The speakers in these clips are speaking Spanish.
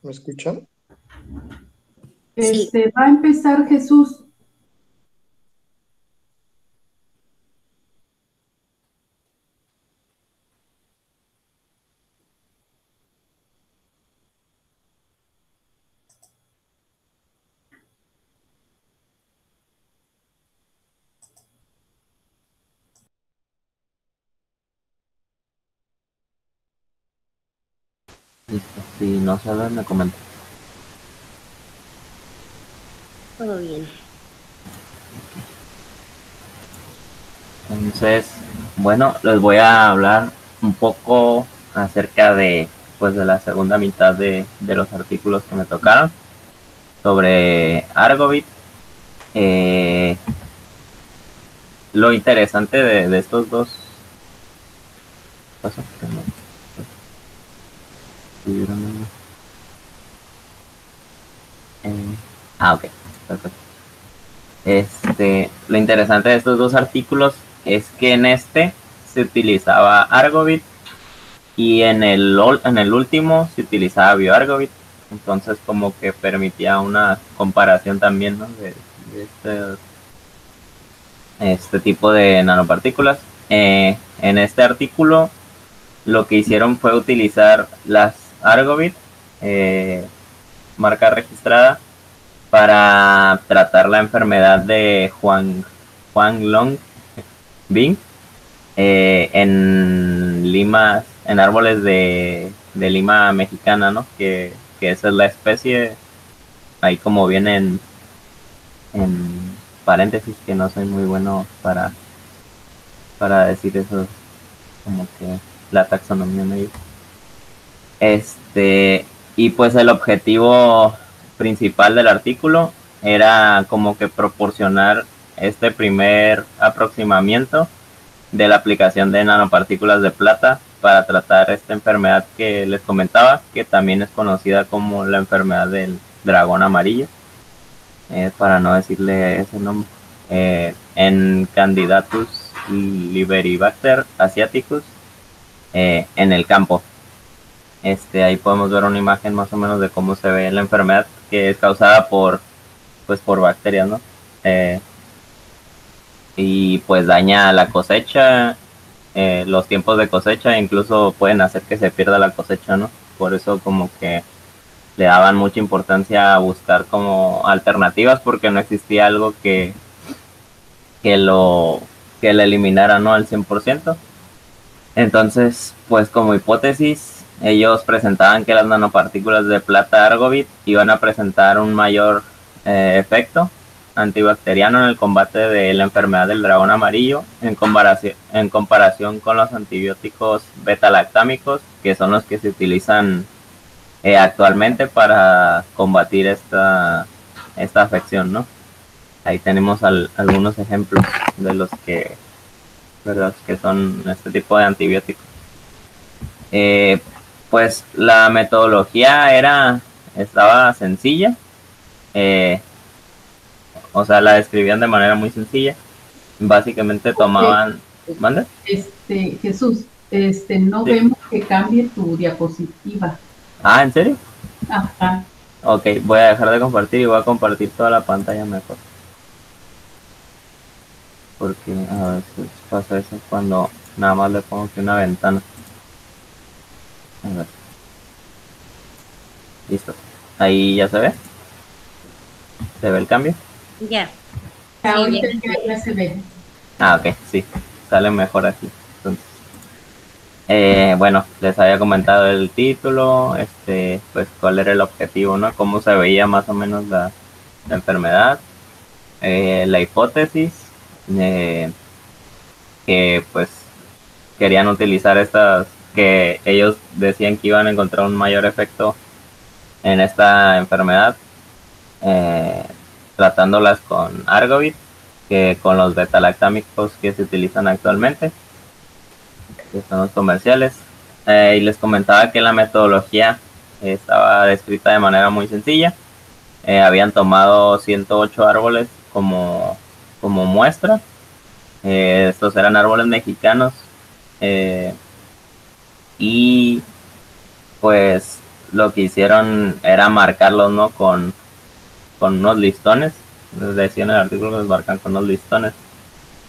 ¿Me escuchan? Sí, Va a empezar Jesús. listo. Si no sabes, me comenta. todo bien. Entonces, bueno, les voy a hablar un poco acerca de, pues, de la segunda mitad de los artículos que me tocaron sobre Argovit. Eh, lo interesante de estos dos. ¿Pasó? Que no, ok, perfecto. Lo interesante de estos dos artículos es que en este se utilizaba Argovit y en el último se utilizaba BioArgovit. Entonces como que permitía una comparación también, ¿no? de este tipo de nanopartículas. En este artículo lo que hicieron fue utilizar las Argovit, marca registrada, para tratar la enfermedad de Juan Long Bing, en limas, en árboles de lima mexicana, ¿no? Que esa es la especie, ahí como viene en paréntesis, que no soy muy bueno para decir eso, como que la taxonomía me dice. Y pues el objetivo principal del artículo era como que proporcionar este primer aproximamiento de la aplicación de nanopartículas de plata para tratar esta enfermedad que les comentaba, que también es conocida como la enfermedad del dragón amarillo, para no decirle ese nombre, en Candidatus liberibacter asiaticus, en el campo. Ahí podemos ver una imagen más o menos de cómo se ve la enfermedad, que es causada por bacterias, ¿no? Y pues daña la cosecha, los tiempos de cosecha, incluso pueden hacer que se pierda la cosecha, ¿no? Por eso como que le daban mucha importancia a buscar como alternativas, porque no existía algo que lo que le eliminara, ¿no? Al 100%. Entonces, pues como hipótesis, ellos presentaban que las nanopartículas de plata Argovit iban a presentar un mayor efecto antibacteriano en el combate de la enfermedad del dragón amarillo en comparación con los antibióticos beta-lactámicos, que son los que se utilizan actualmente para combatir esta afección, ¿no? Ahí tenemos algunos ejemplos de los ¿verdad? Que son este tipo de antibióticos. Eh, pues la metodología estaba sencilla, eh, o sea, la describían de manera muy sencilla. Básicamente tomaban... ¿Mande? Jesús, no Sí. vemos que cambie tu diapositiva. Ah, ¿en serio? Ajá. Ok, voy a dejar de compartir y voy a compartir toda la pantalla mejor. Porque a veces pasa eso cuando nada más le pongo aquí una ventana. A ver. Listo. Ahí ya se ve. ¿Se ve el cambio? Ya. Ahorita bien. ya se ve. Ah, ok, sí. Sale mejor aquí. Entonces, bueno, les había comentado el título, pues cuál era el objetivo, ¿no? Cómo se veía más o menos la enfermedad, la hipótesis, que pues querían utilizar que ellos decían que iban a encontrar un mayor efecto en esta enfermedad, eh, tratándolas con Argovit que con los beta-lactámicos que se utilizan actualmente, que son los comerciales. Y les comentaba que la metodología estaba descrita de manera muy sencilla. Habían tomado 108 árboles como muestra. Estos eran árboles mexicanos. Y pues lo que hicieron era marcarlos, ¿no? Con unos listones. Decía en el artículo que los marcan con unos listones.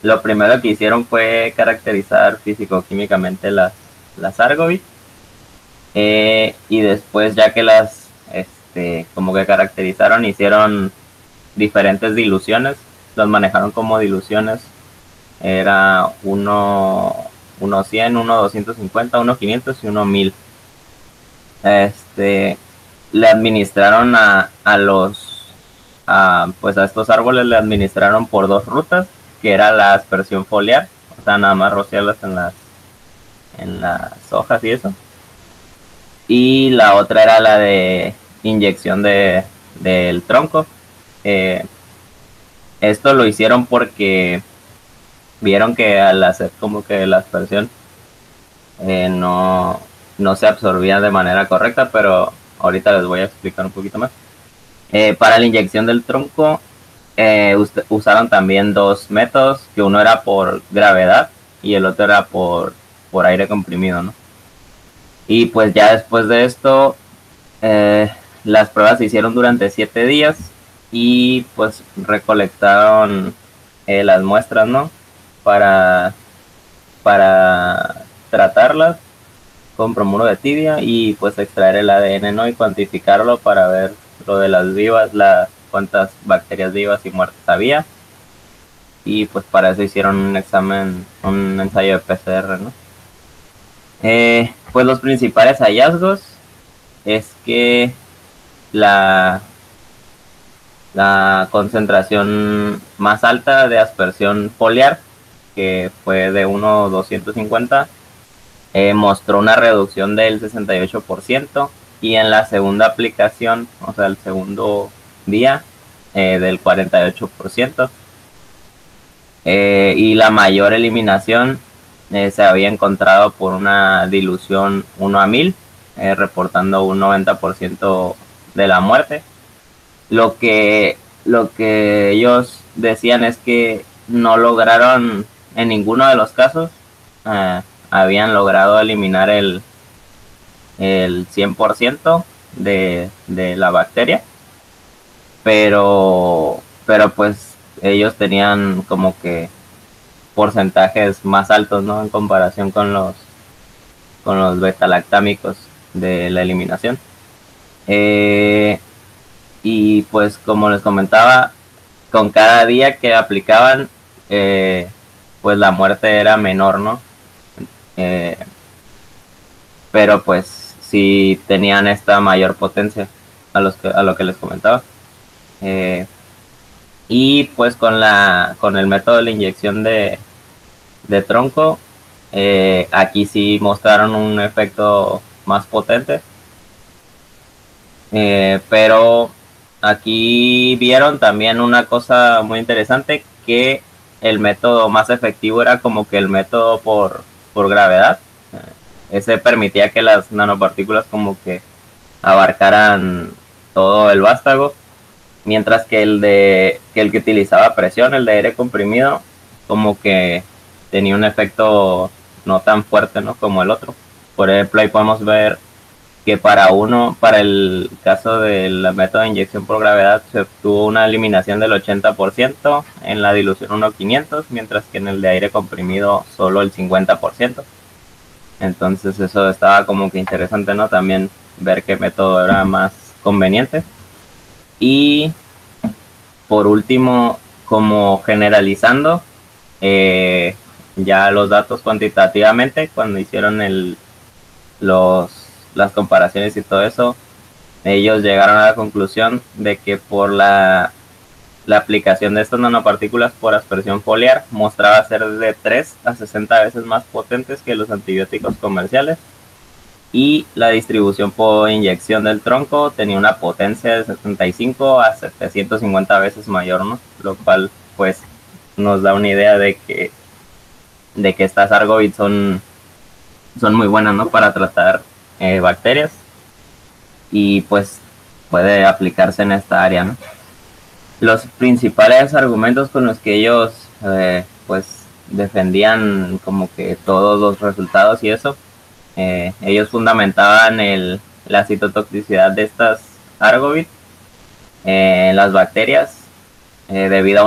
Lo primero que hicieron fue caracterizar físico-químicamente las Argovit. Y después, ya que las como que caracterizaron, hicieron diferentes diluciones. Los manejaron como diluciones. Era uno 100, uno 250, uno 500 y uno 1000. Le administraron pues a estos árboles le administraron por 2 rutas, que era la aspersión foliar, o sea, nada más rociarlas en las hojas y eso. Y la otra era la de inyección del tronco. Esto lo hicieron porque vieron que al hacer como que la aspersión no se absorbía de manera correcta, pero ahorita les voy a explicar un poquito más. Para la inyección del tronco usaron también 2 métodos, que uno era por gravedad y el otro era por aire comprimido, ¿no? Y pues ya después de esto, las pruebas se hicieron durante 7 días y pues recolectaron las muestras, ¿no? Para tratarlas con bromuro de tidia y pues extraer el ADN, ¿no? Y cuantificarlo para ver lo de las vivas, cuántas bacterias vivas y muertas había. Y pues para eso hicieron un ensayo de PCR, ¿no? Pues los principales hallazgos es que la concentración más alta de aspersión foliar, que fue de 1,250, mostró una reducción del 68%, y en la segunda aplicación, o sea, el segundo día, del 48%. Y la mayor eliminación se había encontrado por una dilución 1:1000, reportando un 90% de la muerte. Lo que ellos decían es que no lograron, en ninguno de los casos, habían logrado eliminar el 100% de la bacteria, pero pues ellos tenían como que porcentajes más altos, ¿no? En comparación con los beta-lactámicos de la eliminación. Y pues como les comentaba, con cada día que aplicaban, pues la muerte era menor, ¿no? Pero pues sí tenían esta mayor potencia a lo que les comentaba. Y pues con el método de la inyección de tronco, aquí sí mostraron un efecto más potente. Pero aquí vieron también una cosa muy interesante, que el método más efectivo era como que el método por gravedad. Ese permitía que las nanopartículas como que abarcaran todo el vástago, mientras que el que utilizaba presión, el de aire comprimido, como que tenía un efecto no tan fuerte, ¿no? Como el otro. Por ejemplo, ahí podemos ver que para el caso del método de inyección por gravedad se obtuvo una eliminación del 80% en la dilución 1:500, mientras que en el de aire comprimido solo el 50%. Entonces eso estaba como que interesante, ¿no? También ver qué método era más conveniente. Y por último, como generalizando, ya los datos cuantitativamente, cuando hicieron las comparaciones y todo eso, ellos llegaron a la conclusión de que por la aplicación de estas nanopartículas por aspersión foliar mostraba ser de 3 a 60 veces más potentes que los antibióticos comerciales, y la distribución por inyección del tronco tenía una potencia de 75 a 750 veces mayor, ¿no? Lo cual pues nos da una idea de que estas Argovit son muy buenas, ¿no? Para tratar bacterias, y pues puede aplicarse en esta área, ¿no? Los principales argumentos con los que ellos pues defendían como que todos los resultados y eso, ellos fundamentaban la citotoxicidad de estas Argovit en las bacterias debido a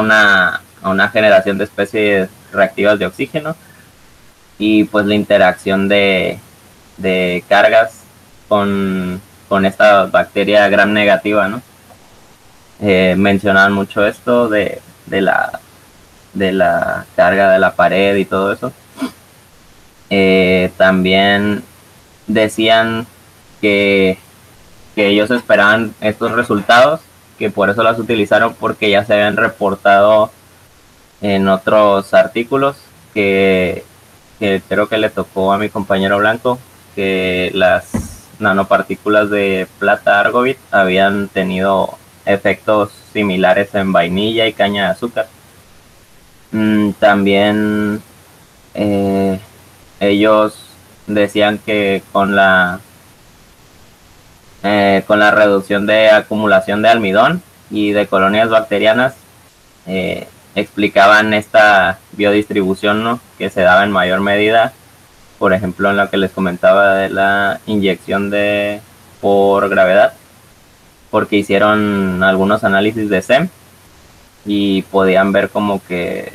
una generación de especies reactivas de oxígeno y pues la interacción de cargas con esta bacteria gram negativa, ¿no? Mencionaban mucho esto de la carga de la pared y todo eso. También decían que ellos esperaban estos resultados, que por eso las utilizaron, porque ya se habían reportado en otros artículos que creo que le tocó a mi compañero Blanco, que las nanopartículas de plata Argovit habían tenido efectos similares en vainilla y caña de azúcar. También ellos decían que con la reducción de acumulación de almidón y de colonias bacterianas explicaban esta biodistribución, ¿no?, que se daba en mayor medida, por ejemplo, en lo que les comentaba de la inyección por gravedad, porque hicieron algunos análisis de SEM y podían ver como que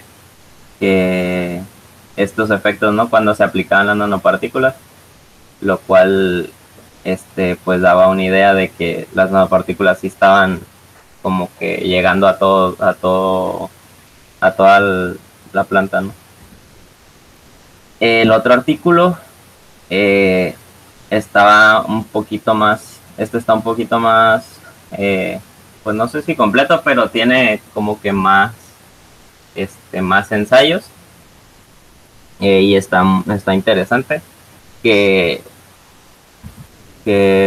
estos efectos, ¿no?, cuando se aplicaban las nanopartículas, lo cual pues daba una idea de que las nanopartículas sí estaban como que llegando a toda la planta, ¿no? El otro artículo estaba un poquito más, está un poquito más, pues no sé si completo, pero tiene como que más ensayos, y está interesante, que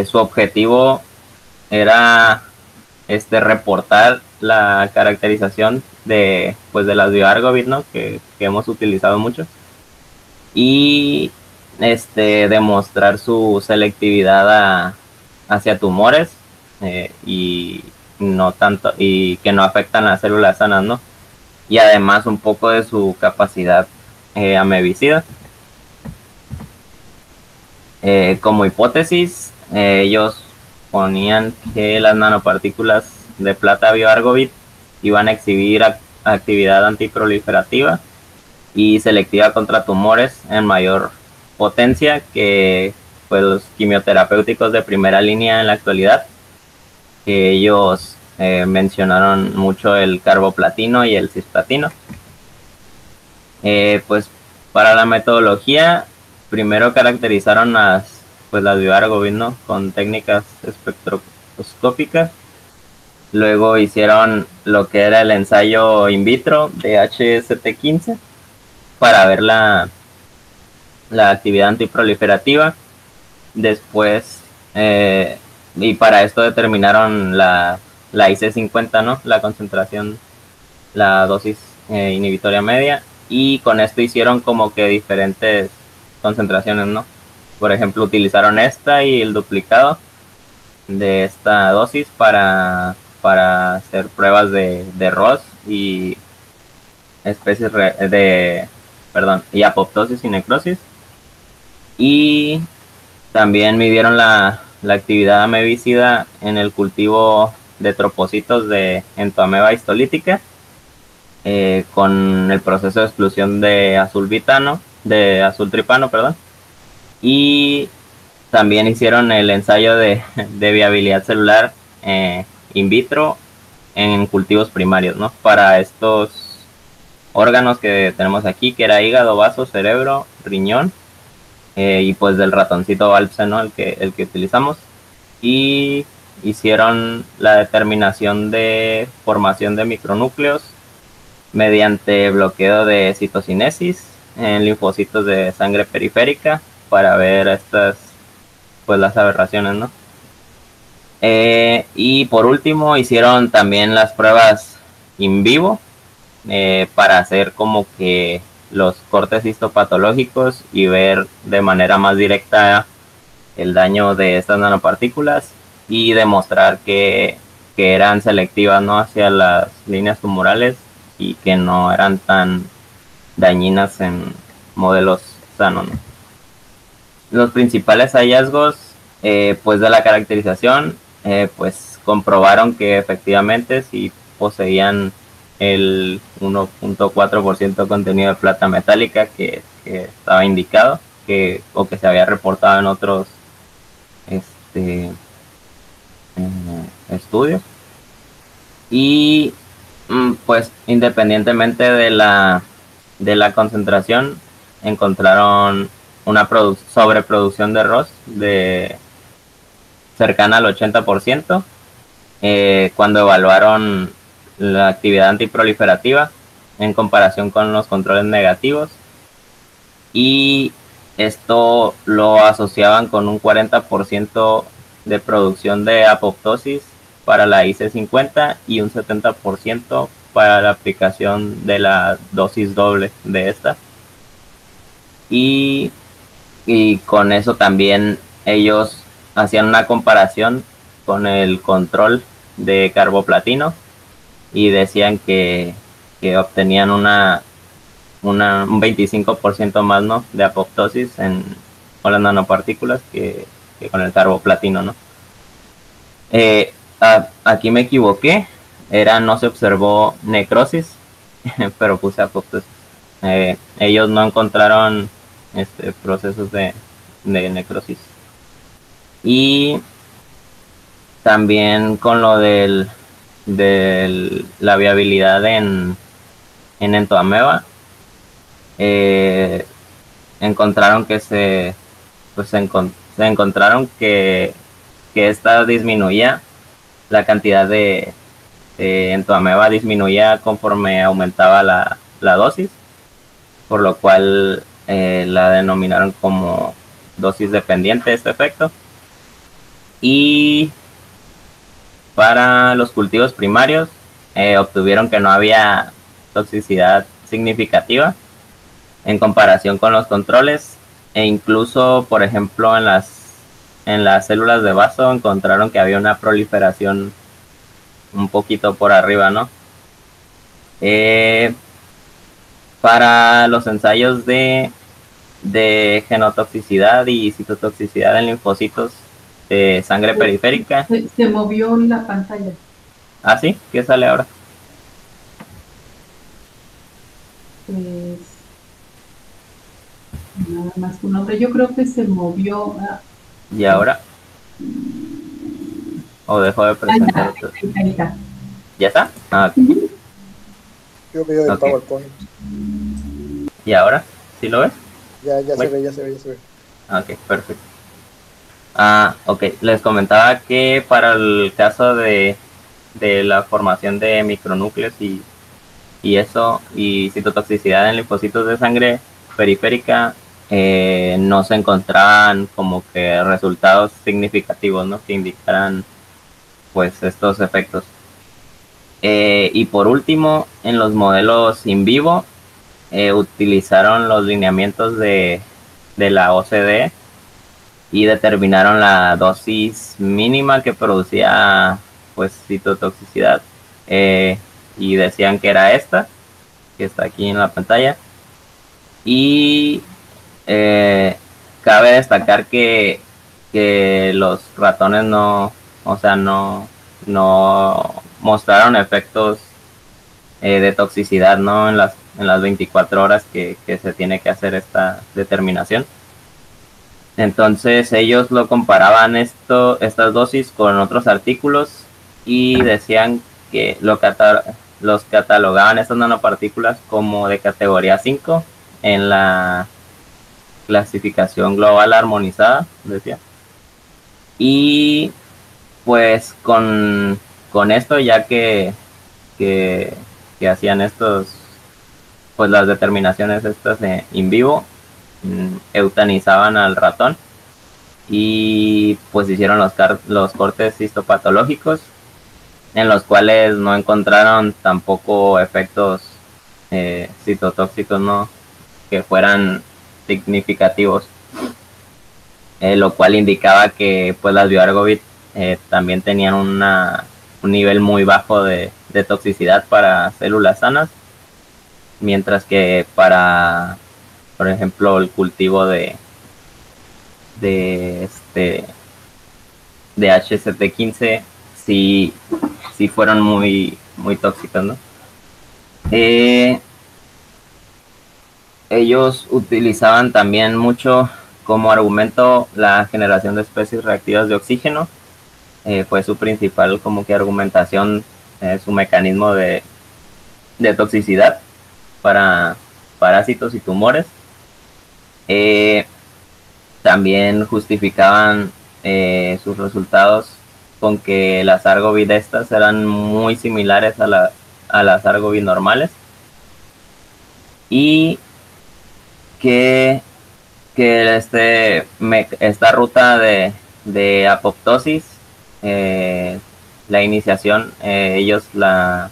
su objetivo era reportar la caracterización de las bioargovit, ¿no?, que hemos utilizado mucho, y demostrar su selectividad hacia tumores, y no tanto, y que no afectan a las células sanas, ¿no? Y además un poco de su capacidad amebicida. Como hipótesis, ellos ponían que las nanopartículas de plata bioargovit iban a exhibir actividad antiproliferativa y selectiva contra tumores en mayor potencia que pues los quimioterapéuticos de primera línea en la actualidad, que ellos mencionaron mucho el carboplatino y el cisplatino. Pues para la metodología, primero caracterizaron las bioargovit, ¿no?, con técnicas espectroscópicas. Luego hicieron lo que era el ensayo in vitro de HST15 para ver la actividad antiproliferativa. Después, y para esto determinaron la IC50, ¿no?, la concentración, la dosis inhibitoria media, y con esto hicieron como que diferentes concentraciones, ¿no? Por ejemplo, utilizaron esta y el duplicado de esta dosis para hacer pruebas de ROS y especies y apoptosis y necrosis. Y también midieron la actividad amebicida en el cultivo de tropocitos de entoameba histolítica con el proceso de exclusión de azul tripano, perdón. Y también hicieron el ensayo de viabilidad celular in vitro en cultivos primarios, ¿no?, para estos órganos que tenemos aquí, que era hígado, vaso, cerebro, riñón, y pues del ratoncito Valpse, ¿no?, el que utilizamos. Y hicieron la determinación de formación de micronúcleos mediante bloqueo de citocinesis en linfocitos de sangre periférica para ver estas, pues las aberraciones, ¿no? Y por último hicieron también las pruebas in vivo para hacer como que los cortes histopatológicos y ver de manera más directa el daño de estas nanopartículas y demostrar que eran selectivas, ¿no?, hacia las líneas tumorales y que no eran tan dañinas en modelos sanos, ¿no? Los principales hallazgos Pues de la caracterización, pues comprobaron que efectivamente sí poseían el 1.4% contenido de plata metálica que estaba indicado o que se había reportado en otros estudios. Y pues independientemente de la concentración, encontraron una sobreproducción de ROS cercana al 80%. Cuando evaluaron la actividad antiproliferativa en comparación con los controles negativos, y esto lo asociaban con un 40% de producción de apoptosis para la IC50 y un 70% para la aplicación de la dosis doble de esta. Y con eso también ellos hacían una comparación con el control de carboplatino y decían que obtenían un 25% más, ¿no?, de apoptosis con las nanopartículas que con el carboplatino, ¿no? Aquí me equivoqué, no se observó necrosis, pero puse apoptosis. Ellos no encontraron procesos de necrosis. Y también con lo de la viabilidad en entoameba, encontraron que se encontraron que esta disminuía, la cantidad de entoameba disminuía conforme aumentaba la dosis, por lo cual la denominaron como dosis dependiente este efecto. Y para los cultivos primarios obtuvieron que no había toxicidad significativa en comparación con los controles, e incluso, por ejemplo, en las células de vaso encontraron que había una proliferación un poquito por arriba, ¿no? Para los ensayos de genotoxicidad y citotoxicidad en linfocitos de sangre periférica. Se movió la pantalla. ¿Ah, sí? ¿Qué sale ahora? Pues nada más tu nombre. Yo creo que se movió. ¿Y ahora? ¿O dejó de presentar? Ahí está. ¿Ya está? Ah, ok. Yo veo el Okay. PowerPoint. ¿Y ahora? ¿Sí lo ves? Ya se ve. Ok, perfecto. Ok, les comentaba que para el caso de la formación de micronúcleos y eso, y citotoxicidad en linfocitos de sangre periférica, no se encontraban como que resultados significativos, ¿no?, que indicaran pues estos efectos. Y por último, en los modelos in vivo, utilizaron los lineamientos de la OCDE y determinaron la dosis mínima que producía pues citotoxicidad, y decían que era esta, que está aquí en la pantalla. Y cabe destacar que los ratones no mostraron efectos de toxicidad, ¿no?, en las 24 horas que se tiene que hacer esta determinación. Entonces ellos lo comparaban estas dosis con otros artículos y decían que los catalogaban estas nanopartículas como de categoría 5 en la clasificación global armonizada, decía. Y pues con esto, ya que hacían pues las determinaciones estas in vivo, eutanizaban al ratón y pues hicieron los cortes histopatológicos, en los cuales no encontraron tampoco efectos citotóxicos, ¿no?, que fueran significativos, lo cual indicaba que pues las bioargovit también tenían un nivel muy bajo de toxicidad para células sanas, mientras que por ejemplo, el cultivo de de HCT15 sí, sí fueron muy, muy tóxicas, ¿no? Ellos utilizaban también mucho como argumento la generación de especies reactivas de oxígeno. Fue su principal como que argumentación, su mecanismo de toxicidad para parásitos y tumores. También justificaban sus resultados con que las argovidestas eran muy similares a las argovid normales y que esta ruta de apoptosis, la iniciación, ellos la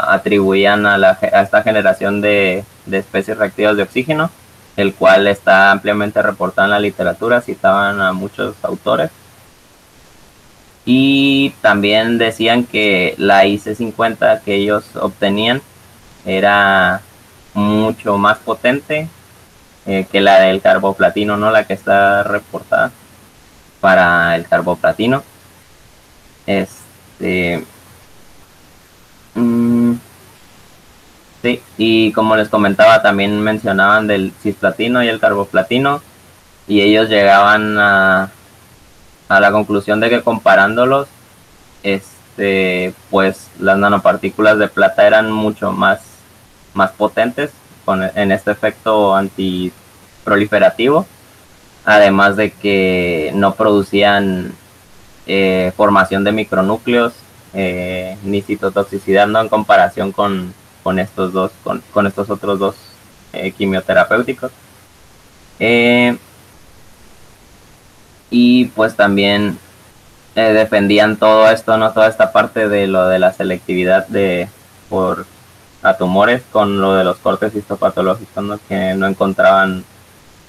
atribuían a esta generación de especies reactivas de oxígeno, el cual está ampliamente reportado en la literatura, citaban a muchos autores. Y también decían que la IC50 que ellos obtenían era mucho más potente que la del carboplatino, ¿no? La que está reportada para el carboplatino. Sí, y como les comentaba, también mencionaban del cisplatino y el carboplatino, y ellos llegaban a la conclusión de que comparándolos, pues las nanopartículas de plata eran mucho más potentes en este efecto antiproliferativo, además de que no producían formación de micronúcleos ni citotoxicidad, ¿no? En comparación con estos dos, con estos otros dos quimioterapéuticos. Y pues también defendían todo esto, ¿no? Toda esta parte de lo de la selectividad a tumores con lo de los cortes histopatológicos, ¿no? Que no encontraban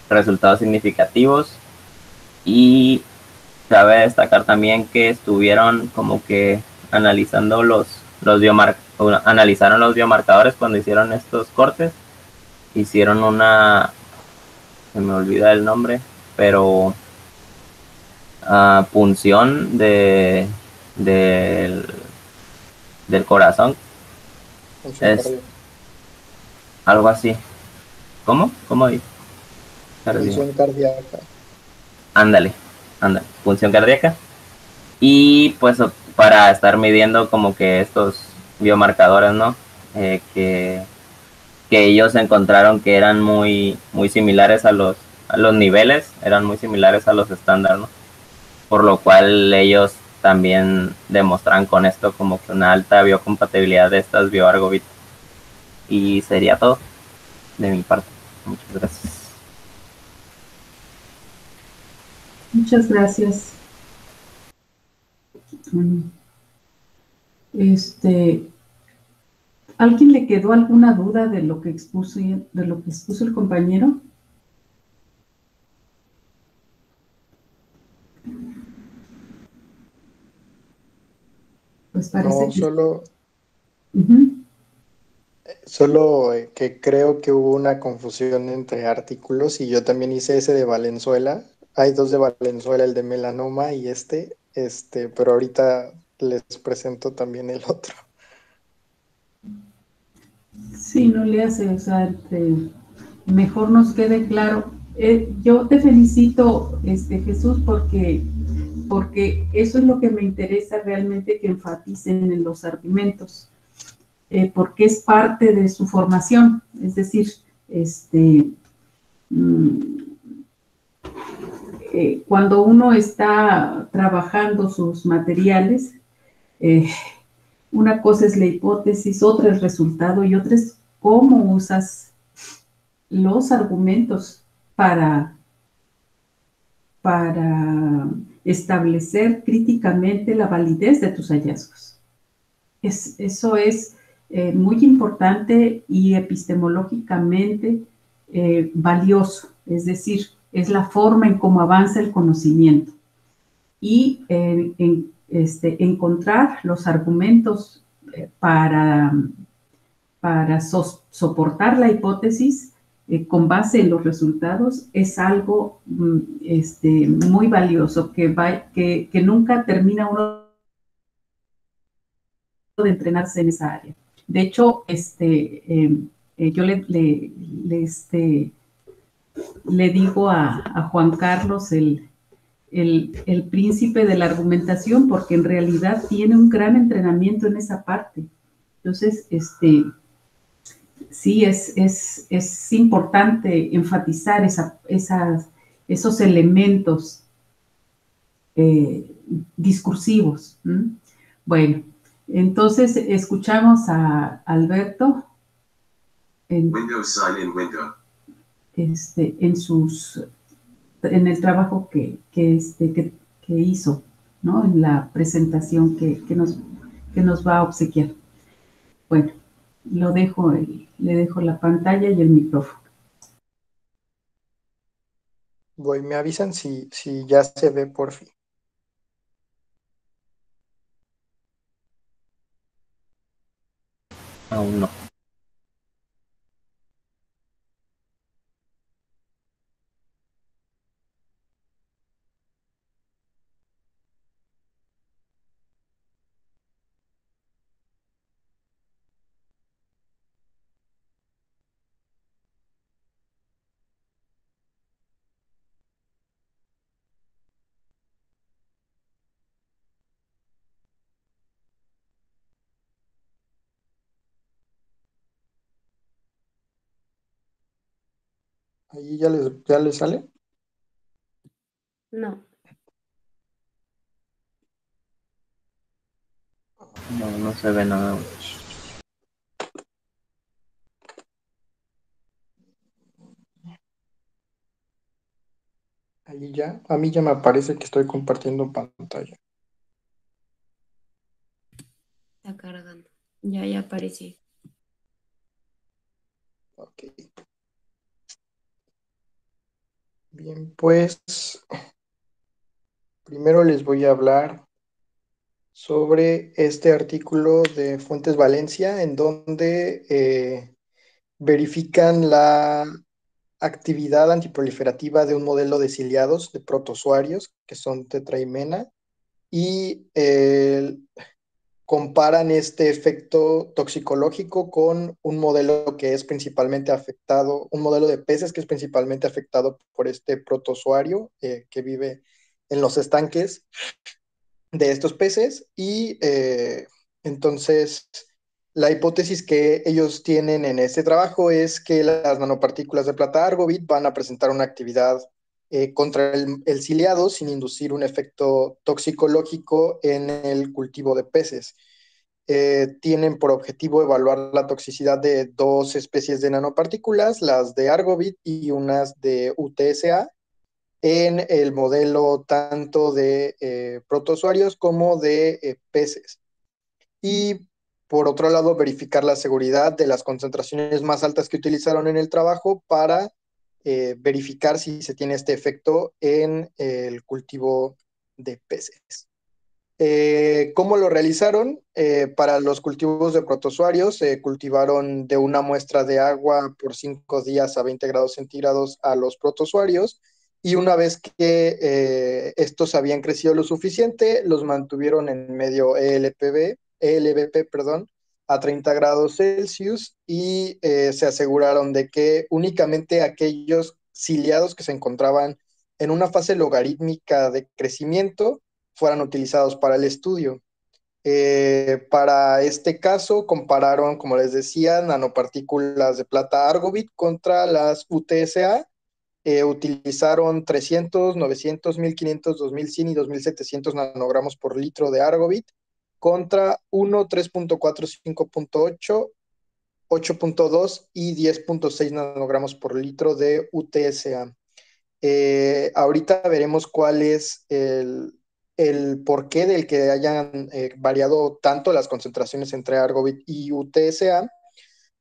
resultados significativos. Y cabe destacar también que estuvieron como que analizando analizaron los biomarcadores cuando hicieron estos cortes. Hicieron se me olvida el nombre, pero punción del corazón. Es algo así. ¿Cómo dice? Función cardíaca. Ándale, función cardíaca. Y pues para estar midiendo como que estos biomarcadores, ¿no? Que ellos encontraron que eran muy, muy similares a los niveles, eran muy similares a los estándares, ¿no? Por lo cual ellos también demuestran con esto como que una alta biocompatibilidad de estas bioargovit. Y sería todo de mi parte. Muchas gracias. Muchas gracias. ¿Alguien le quedó alguna duda de lo que expuso el compañero? Pues parece no, que solo que creo que hubo una confusión entre artículos y yo también hice ese de Valenzuela. Hay dos de Valenzuela, el de melanoma y pero ahorita les presento también el otro. Sí, no le hace, o sea, mejor nos quede claro. Yo te felicito, Jesús, porque eso es lo que me interesa realmente que enfaticen en los argumentos, porque es parte de su formación, es decir, cuando uno está trabajando sus materiales, una cosa es la hipótesis, otra es el resultado y otra es cómo usas los argumentos para establecer críticamente la validez de tus hallazgos. Eso es muy importante y epistemológicamente valioso, es decir, es la forma en cómo avanza el conocimiento. Y encontrar los argumentos para soportar la hipótesis con base en los resultados es algo muy valioso, que nunca termina uno de entrenarse en esa área. De hecho, yo le digo a Juan Carlos el príncipe de la argumentación, porque en realidad tiene un gran entrenamiento en esa parte. Entonces, sí es importante enfatizar esos elementos discursivos. Bueno, entonces escuchamos a Alberto Windows sign in window. En el trabajo que hizo, ¿no? En la presentación que nos va a obsequiar. Bueno, le dejo la pantalla y el micrófono. Voy, me avisan si ya se ve por fin. Aún no. Ahí ya les sale. No. No, no se ve nada. Ahí ya, a mí ya me aparece que estoy compartiendo pantalla. Está cargando. Ya apareció. Ok. Bien, pues primero les voy a hablar sobre este artículo de Fuentes Valencia, en donde verifican la actividad antiproliferativa de un modelo de ciliados de protozoarios, que son tetraimena, y comparan este efecto toxicológico con un modelo que es principalmente afectado, un modelo de peces que es principalmente afectado por este protozoario que vive en los estanques de estos peces. Y entonces la hipótesis que ellos tienen en este trabajo es que las nanopartículas de plata Argovit van a presentar una actividad contra el ciliado sin inducir un efecto toxicológico en el cultivo de peces. Tienen por objetivo evaluar la toxicidad de dos especies de nanopartículas, las de Argovit y unas de UTSA, en el modelo tanto de protozoarios como de peces. Y por otro lado, verificar la seguridad de las concentraciones más altas que utilizaron en el trabajo para verificar si se tiene este efecto en el cultivo de peces. ¿Cómo lo realizaron? Para los cultivos de protozoarios se cultivaron de una muestra de agua por 5 días a 20 grados centígrados a los protozoarios, y una vez que estos habían crecido lo suficiente, los mantuvieron en medio ELBP, perdón, a 30 grados Celsius, y se aseguraron de que únicamente aquellos ciliados que se encontraban en una fase logarítmica de crecimiento fueran utilizados para el estudio. Para este caso compararon, como les decía, nanopartículas de plata Argovit contra las UTSA. Utilizaron 300, 900, 1500, 2100 y 2700 nanogramos por litro de Argovit contra 1, 3.4, 5.8, 8.2 y 10.6 nanogramos por litro de UTSA. Ahorita veremos cuál es el porqué del que hayan variado tanto las concentraciones entre Argovit y UTSA,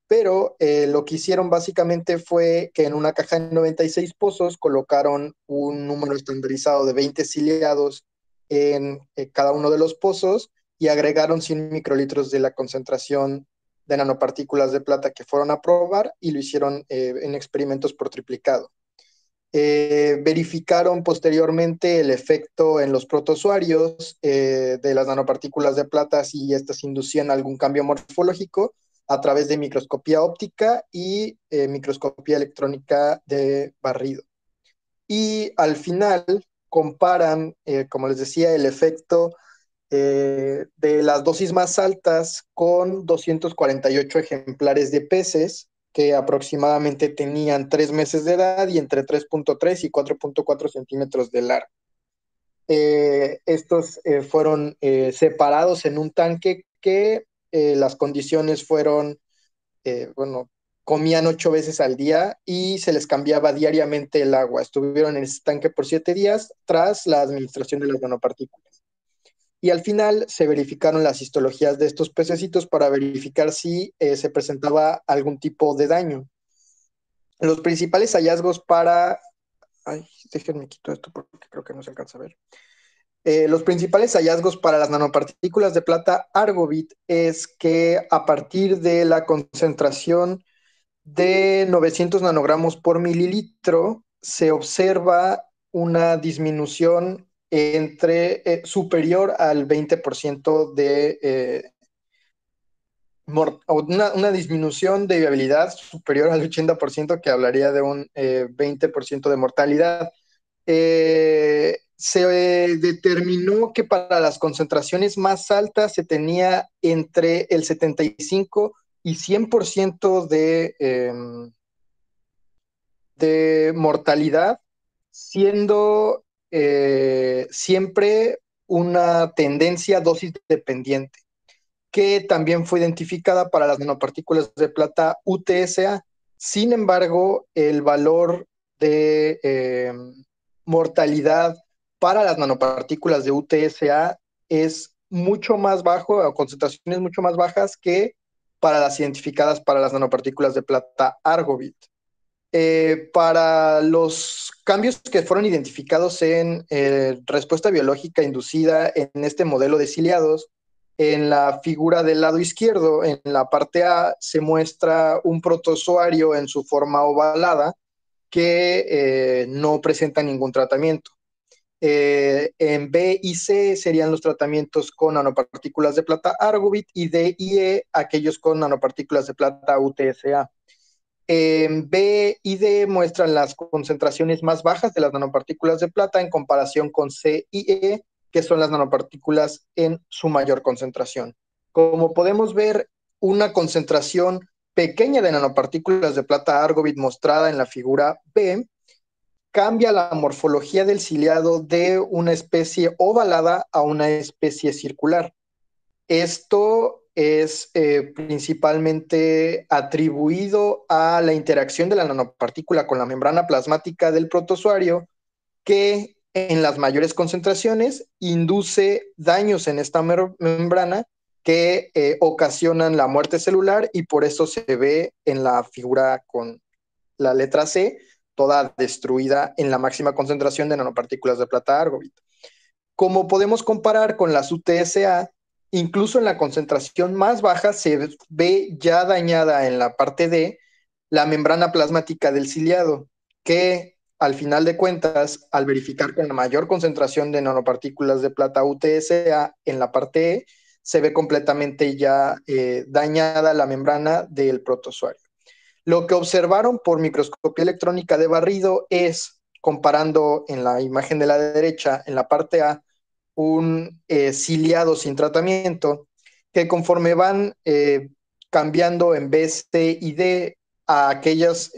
pero lo que hicieron básicamente fue que en una caja de 96 pozos colocaron un número estandarizado de 20 ciliados en cada uno de los pozos y agregaron 100 microlitros de la concentración de nanopartículas de plata que fueron a probar y lo hicieron en experimentos por triplicado. Verificaron posteriormente el efecto en los protozoarios de las nanopartículas de plata si estas inducían algún cambio morfológico a través de microscopía óptica y microscopía electrónica de barrido. Y al final comparan, como les decía, el efecto de las dosis más altas con 248 ejemplares de peces que aproximadamente tenían 3 meses de edad y entre 3.3 y 4.4 centímetros de largo. Estos fueron separados en un tanque que las condiciones fueron, bueno, comían 8 veces al día y se les cambiaba diariamente el agua. Estuvieron en ese tanque por 7 días tras la administración de las nanopartículas. Y al final se verificaron las histologías de estos pececitos para verificar si se presentaba algún tipo de daño. Los principales hallazgos para... Ay, déjenme quitar esto porque creo que no se alcanza a ver. Los principales hallazgos para las nanopartículas de plata Argovit es que a partir de la concentración de 900 nanogramos por mililitro se observa una disminución superior al 20% de una disminución de viabilidad superior al 80%, que hablaría de un 20% de mortalidad. Se determinó que para las concentraciones más altas se tenía entre el 75 y 100% de mortalidad, siendo siempre una tendencia dosis dependiente, que también fue identificada para las nanopartículas de plata UTSA. Sin embargo, el valor de mortalidad para las nanopartículas de UTSA es mucho más bajo, a concentraciones mucho más bajas que para las identificadas para las nanopartículas de plata Argovit. Para los cambios que fueron identificados en respuesta biológica inducida en este modelo de ciliados, en la figura del lado izquierdo, en la parte A, se muestra un protozoario en su forma ovalada que no presenta ningún tratamiento. En B y C serían los tratamientos con nanopartículas de plata Argovit y D y E aquellos con nanopartículas de plata UTSA. B y D muestran las concentraciones más bajas de las nanopartículas de plata en comparación con C y E, que son las nanopartículas en su mayor concentración. Como podemos ver, una concentración pequeña de nanopartículas de plata Argovit mostrada en la figura B cambia la morfología del ciliado de una especie ovalada a una especie circular. Esto es principalmente atribuido a la interacción de la nanopartícula con la membrana plasmática del protozoario, que en las mayores concentraciones induce daños en esta membrana que ocasionan la muerte celular, y por eso se ve en la figura con la letra C, toda destruida en la máxima concentración de nanopartículas de plata Argovit. Como podemos comparar con las UTSA, incluso en la concentración más baja se ve ya dañada en la parte D la membrana plasmática del ciliado, que al final de cuentas, al verificar con la mayor concentración de nanopartículas de plata UTSA en la parte E, se ve completamente ya dañada la membrana del protozoario. Lo que observaron por microscopía electrónica de barrido es, comparando en la imagen de la derecha, en la parte A, un ciliado sin tratamiento, que conforme van cambiando en B, C y D a aquellos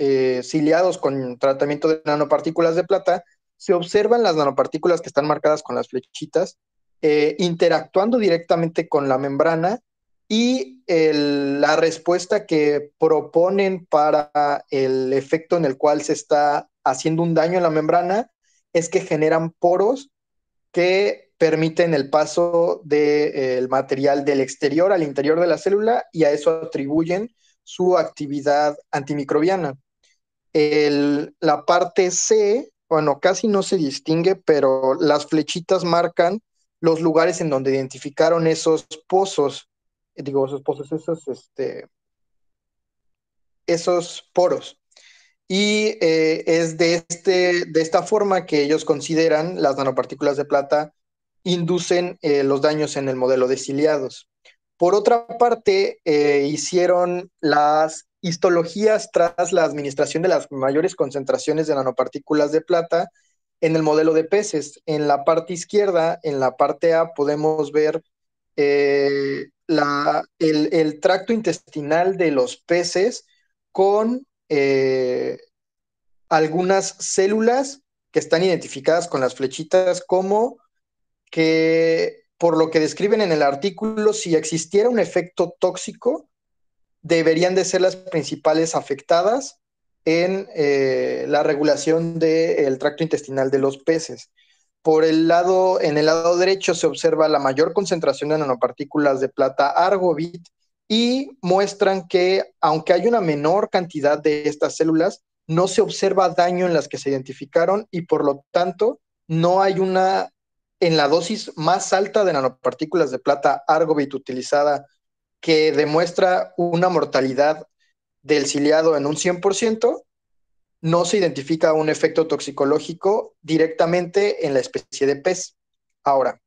ciliados con tratamiento de nanopartículas de plata, se observan las nanopartículas que están marcadas con las flechitas interactuando directamente con la membrana, y la respuesta que proponen para el efecto en el cual se está haciendo un daño en la membrana es que generan poros que permiten el paso del material del exterior al interior de la célula, y a eso atribuyen su actividad antimicrobiana. La parte C, bueno, casi no se distingue, pero las flechitas marcan los lugares en donde identificaron esos pozos, esos esos poros. Y es de esta forma que ellos consideran las nanopartículas de plata inducen los daños en el modelo de ciliados. Por otra parte, hicieron las histologías tras la administración de las mayores concentraciones de nanopartículas de plata en el modelo de peces. En la parte izquierda, en la parte A, podemos ver el tracto intestinal de los peces con algunas células que están identificadas con las flechitas como que, por lo que describen en el artículo, si existiera un efecto tóxico, deberían de ser las principales afectadas en la regulación del tracto intestinal de los peces. En el lado derecho se observa la mayor concentración de nanopartículas de plata Argovit y muestran que, aunque hay una menor cantidad de estas células, no se observa daño en las que se identificaron y por lo tanto no hay en la dosis más alta de nanopartículas de plata Argovit utilizada que demuestra una mortalidad del ciliado en un 100%, no se identifica un efecto toxicológico directamente en la especie de pez. Ahora,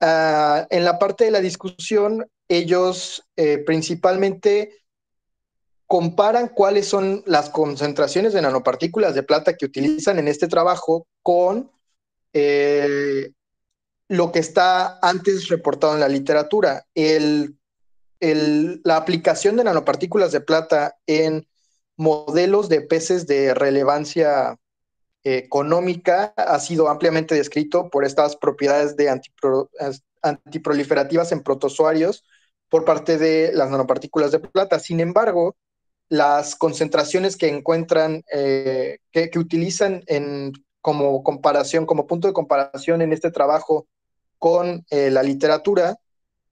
en la parte de la discusión, ellos principalmente comparan cuáles son las concentraciones de nanopartículas de plata que utilizan en este trabajo con lo que está antes reportado en la literatura. La aplicación de nanopartículas de plata en modelos de peces de relevancia económica ha sido ampliamente descrito por estas propiedades de antiproliferativas en protozoarios por parte de las nanopartículas de plata. Sin embargo, las concentraciones que encuentran, que utilizan como comparación, como punto de comparación en este trabajo con la literatura,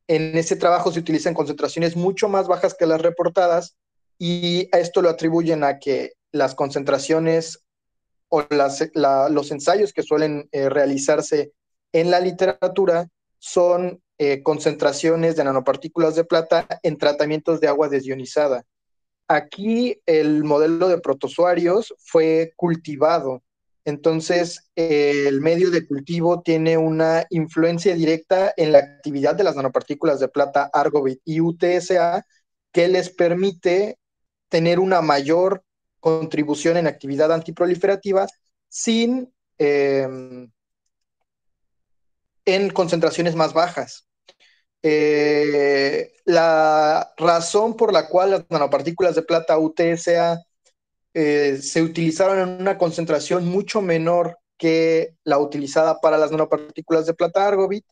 en ese trabajo se utilizan concentraciones mucho más bajas que las reportadas y a esto lo atribuyen a que las concentraciones o los ensayos que suelen realizarse en la literatura son concentraciones de nanopartículas de plata en tratamientos de agua desionizada. Aquí el modelo de protozoarios fue cultivado, entonces el medio de cultivo tiene una influencia directa en la actividad de las nanopartículas de plata Argovit y UTSA que les permite tener una mayor contribución en actividad antiproliferativa sin en concentraciones más bajas. La razón por la cual las nanopartículas de plata UTSA se utilizaron en una concentración mucho menor que la utilizada para las nanopartículas de plata Argovit,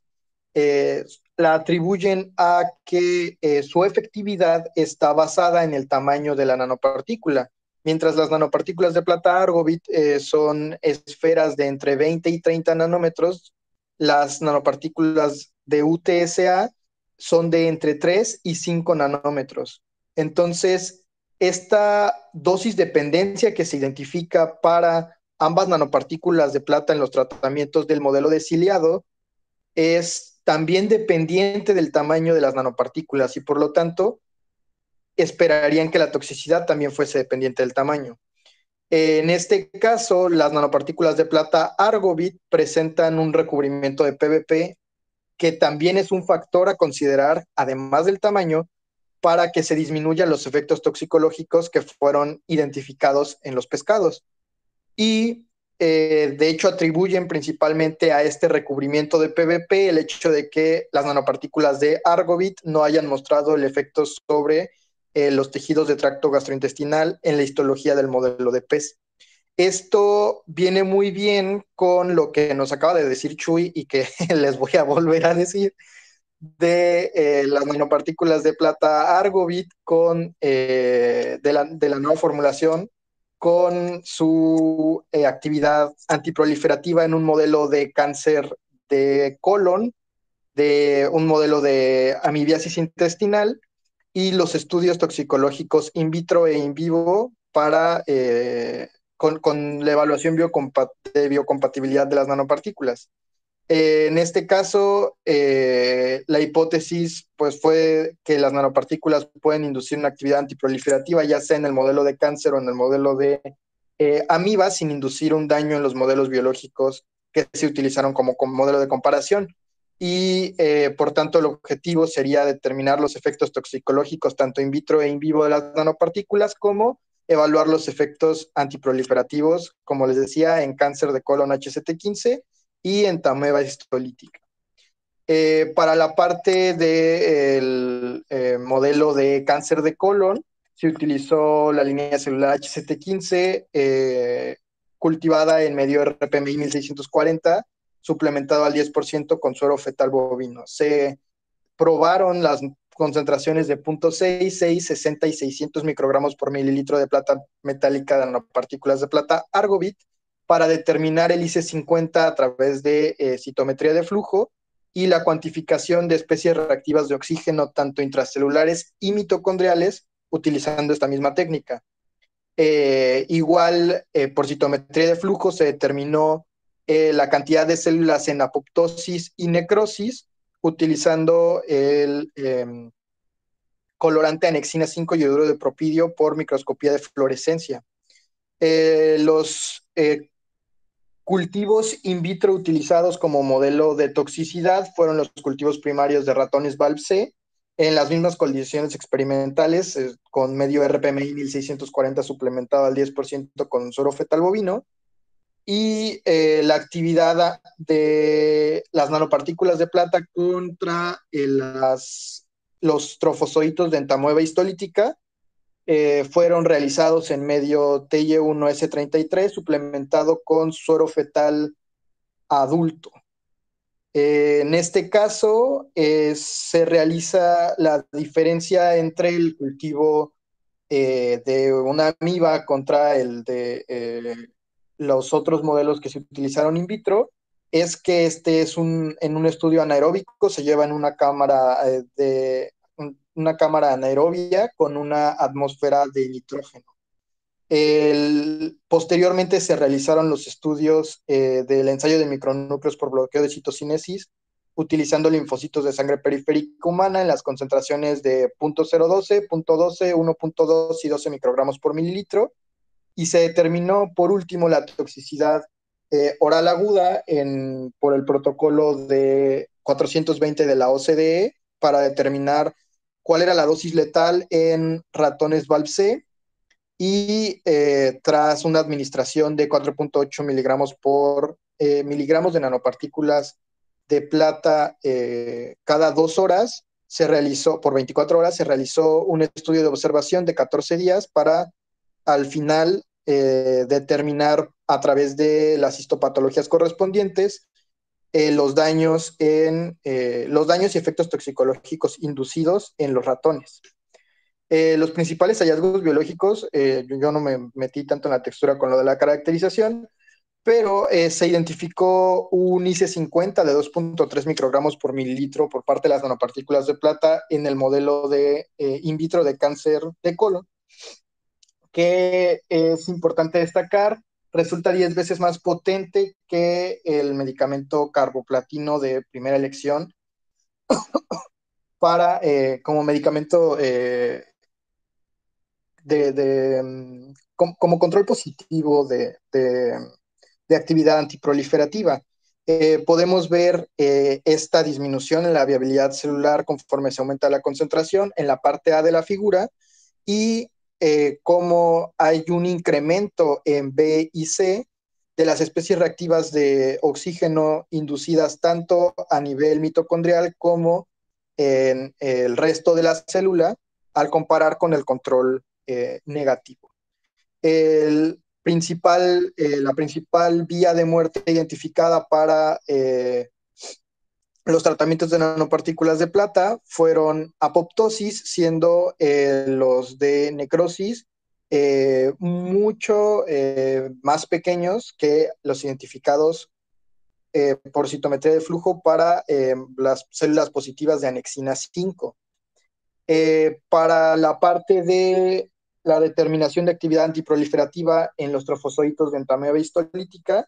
la atribuyen a que su efectividad está basada en el tamaño de la nanopartícula. Mientras las nanopartículas de plata Argovit son esferas de entre 20 y 30 nanómetros, las nanopartículas de UTSA son de entre 3 y 5 nanómetros. Entonces, esta dosis dependencia que se identifica para ambas nanopartículas de plata en los tratamientos del modelo de ciliado es también dependiente del tamaño de las nanopartículas y por lo tanto esperarían que la toxicidad también fuese dependiente del tamaño. En este caso, las nanopartículas de plata Argovit presentan un recubrimiento de PVP que también es un factor a considerar, además del tamaño, para que se disminuyan los efectos toxicológicos que fueron identificados en los pescados. Y de hecho atribuyen principalmente a este recubrimiento de PVP el hecho de que las nanopartículas de Argovit no hayan mostrado el efecto sobre los tejidos de tracto gastrointestinal en la histología del modelo de pez. Esto viene muy bien con lo que nos acaba de decir Chuy y que les voy a volver a decir de las nanopartículas de plata Argovit de la nueva formulación con su actividad antiproliferativa en un modelo de cáncer de colon, de un modelo de amibiasis intestinal y los estudios toxicológicos in vitro e in vivo para con la evaluación de biocompatibilidad de las nanopartículas. En este caso, la hipótesis pues, fue que las nanopartículas pueden inducir una actividad antiproliferativa, ya sea en el modelo de cáncer o en el modelo de amíba, sin inducir un daño en los modelos biológicos que se utilizaron como modelo de comparación. Y por tanto, el objetivo sería determinar los efectos toxicológicos tanto in vitro e in vivo de las nanopartículas, como evaluar los efectos antiproliferativos, como les decía, en cáncer de colon HCT15 y en ameba histolítica. Para la parte del modelo de cáncer de colon, se utilizó la línea celular HCT15 cultivada en medio RPMI 1640, suplementado al 10% con suero fetal bovino. Se probaron las concentraciones de 0.6, 6, 60 y 600 microgramos por mililitro de plata metálica de nanopartículas de plata Argovit para determinar el IC50 a través de citometría de flujo y la cuantificación de especies reactivas de oxígeno tanto intracelulares y mitocondriales utilizando esta misma técnica. Igual, por citometría de flujo se determinó la cantidad de células en apoptosis y necrosis utilizando el colorante anexina 5 yoduro de propidio por microscopía de fluorescencia. Los cultivos in vitro utilizados como modelo de toxicidad fueron los cultivos primarios de ratones Valve-C en las mismas condiciones experimentales, con medio RPMI 1640 suplementado al 10% con suero fetal bovino, y la actividad de las nanopartículas de plata contra los trofozoitos de entamoeba histolítica fueron realizados en medio TY1S33 suplementado con suero fetal adulto. En este caso, se realiza la diferencia entre el cultivo de una amiba contra el de los otros modelos que se utilizaron in vitro, es que este es en un estudio anaeróbico, se lleva en una cámara una cámara anaerobia con una atmósfera de nitrógeno. Posteriormente se realizaron los estudios del ensayo de micronúcleos por bloqueo de citocinesis utilizando linfocitos de sangre periférica humana en las concentraciones de 0.012, 0.12, 1.2 y 12 microgramos por mililitro, y se determinó por último la toxicidad oral aguda por el protocolo de 420 de la OCDE para determinar cuál era la dosis letal en ratones Valve-C y tras una administración de 4.8 miligramos de nanopartículas de plata cada 2 horas, por 24 horas, se realizó un estudio de observación de 14 días para al final determinar a través de las histopatologías correspondientes los daños y efectos toxicológicos inducidos en los ratones. Los principales hallazgos biológicos, yo no me metí tanto en la textura con lo de la caracterización, pero se identificó un IC50 de 2.3 microgramos por mililitro por parte de las nanopartículas de plata en el modelo de in vitro de cáncer de colon, que es importante destacar, resulta 10 veces más potente que el medicamento carboplatino de primera elección como medicamento como control positivo de actividad antiproliferativa. Podemos ver esta disminución en la viabilidad celular conforme se aumenta la concentración en la parte A de la figura y cómo hay un incremento en B y C de las especies reactivas de oxígeno inducidas tanto a nivel mitocondrial como en el resto de la célula al comparar con el control negativo. La principal vía de muerte identificada para los tratamientos de nanopartículas de plata fueron apoptosis, siendo los de necrosis mucho más pequeños que los identificados por citometría de flujo para las células positivas de anexina 5. Para la parte de la determinación de actividad antiproliferativa en los trofozoitos de entamoeba histolítica,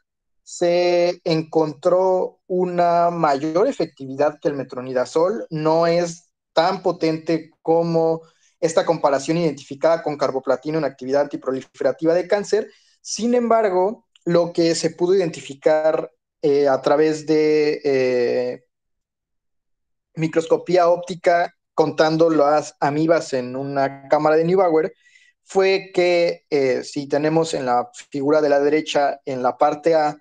se encontró una mayor efectividad que el metronidazol. No es tan potente como esta comparación identificada con carboplatino en actividad antiproliferativa de cáncer. Sin embargo, lo que se pudo identificar a través de microscopía óptica, contando las amibas en una cámara de Neubauer, fue que si tenemos en la figura de la derecha, en la parte A,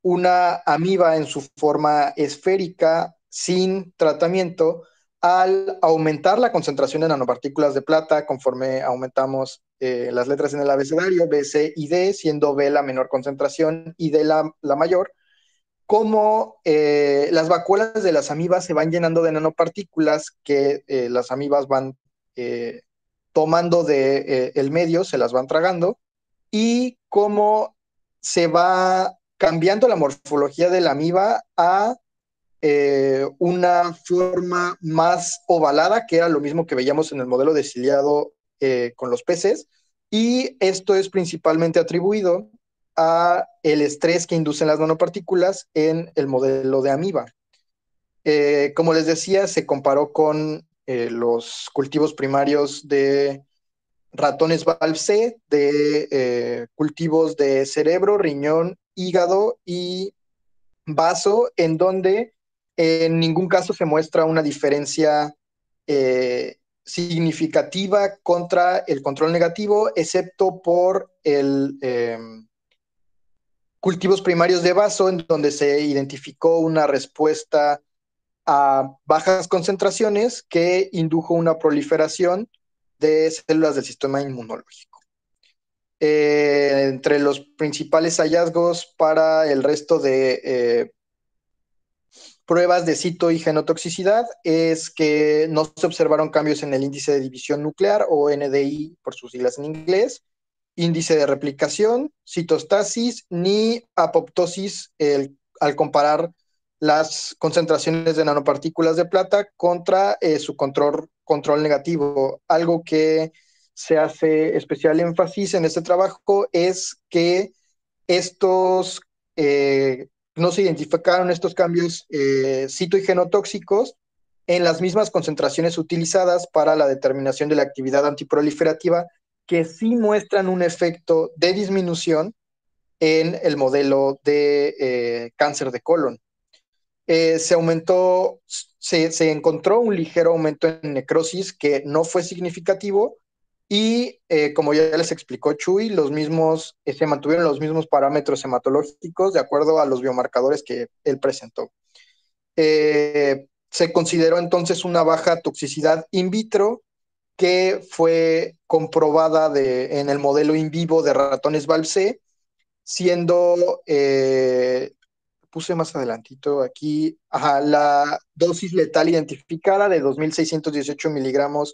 una amiba en su forma esférica sin tratamiento, al aumentar la concentración de nanopartículas de plata, conforme aumentamos las letras en el abecedario, B, C y D, siendo B la menor concentración y D la mayor, cómo las vacuolas de las amibas se van llenando de nanopartículas que las amibas van tomando de el medio, se las van tragando, y cómo se va cambiando la morfología de la amiba a una forma más ovalada, que era lo mismo que veíamos en el modelo de ciliado con los peces, y esto es principalmente atribuido a el estrés que inducen las nanopartículas en el modelo de amiba. Como les decía, se comparó con los cultivos primarios de ratones Valve-C, de cultivos de cerebro, riñón, hígado y vaso, en donde en ningún caso se muestra una diferencia significativa contra el control negativo, excepto por el cultivos primarios de vaso, en donde se identificó una respuesta a bajas concentraciones que indujo una proliferación de células del sistema inmunológico. Entre los principales hallazgos para el resto de pruebas de cito y genotoxicidad es que no se observaron cambios en el índice de división nuclear, o NDI por sus siglas en inglés, índice de replicación, citostasis, ni apoptosis al comparar las concentraciones de nanopartículas de plata contra su control negativo. Algo que se hace especial énfasis en este trabajo es que no se identificaron estos cambios cito y genotóxicos en las mismas concentraciones utilizadas para la determinación de la actividad antiproliferativa, que sí muestran un efecto de disminución en el modelo de cáncer de colon. Se encontró un ligero aumento en necrosis que no fue significativo, y como ya les explicó Chuy, se mantuvieron los mismos parámetros hematológicos de acuerdo a los biomarcadores que él presentó. Se consideró entonces una baja toxicidad in vitro, que fue comprobada en el modelo in vivo de ratones Valve-C, siendo, puse más adelantito aquí, la dosis letal identificada de 2.618 miligramos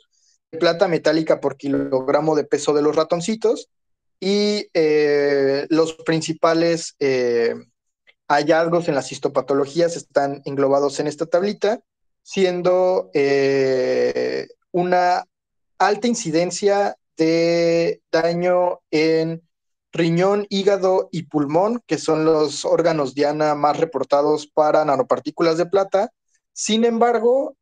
de plata metálica por kilogramo de peso de los ratoncitos, y los principales hallazgos en las histopatologías están englobados en esta tablita, siendo una alta incidencia de daño en riñón, hígado y pulmón, que son los órganos diana más reportados para nanopartículas de plata. Sin embargo,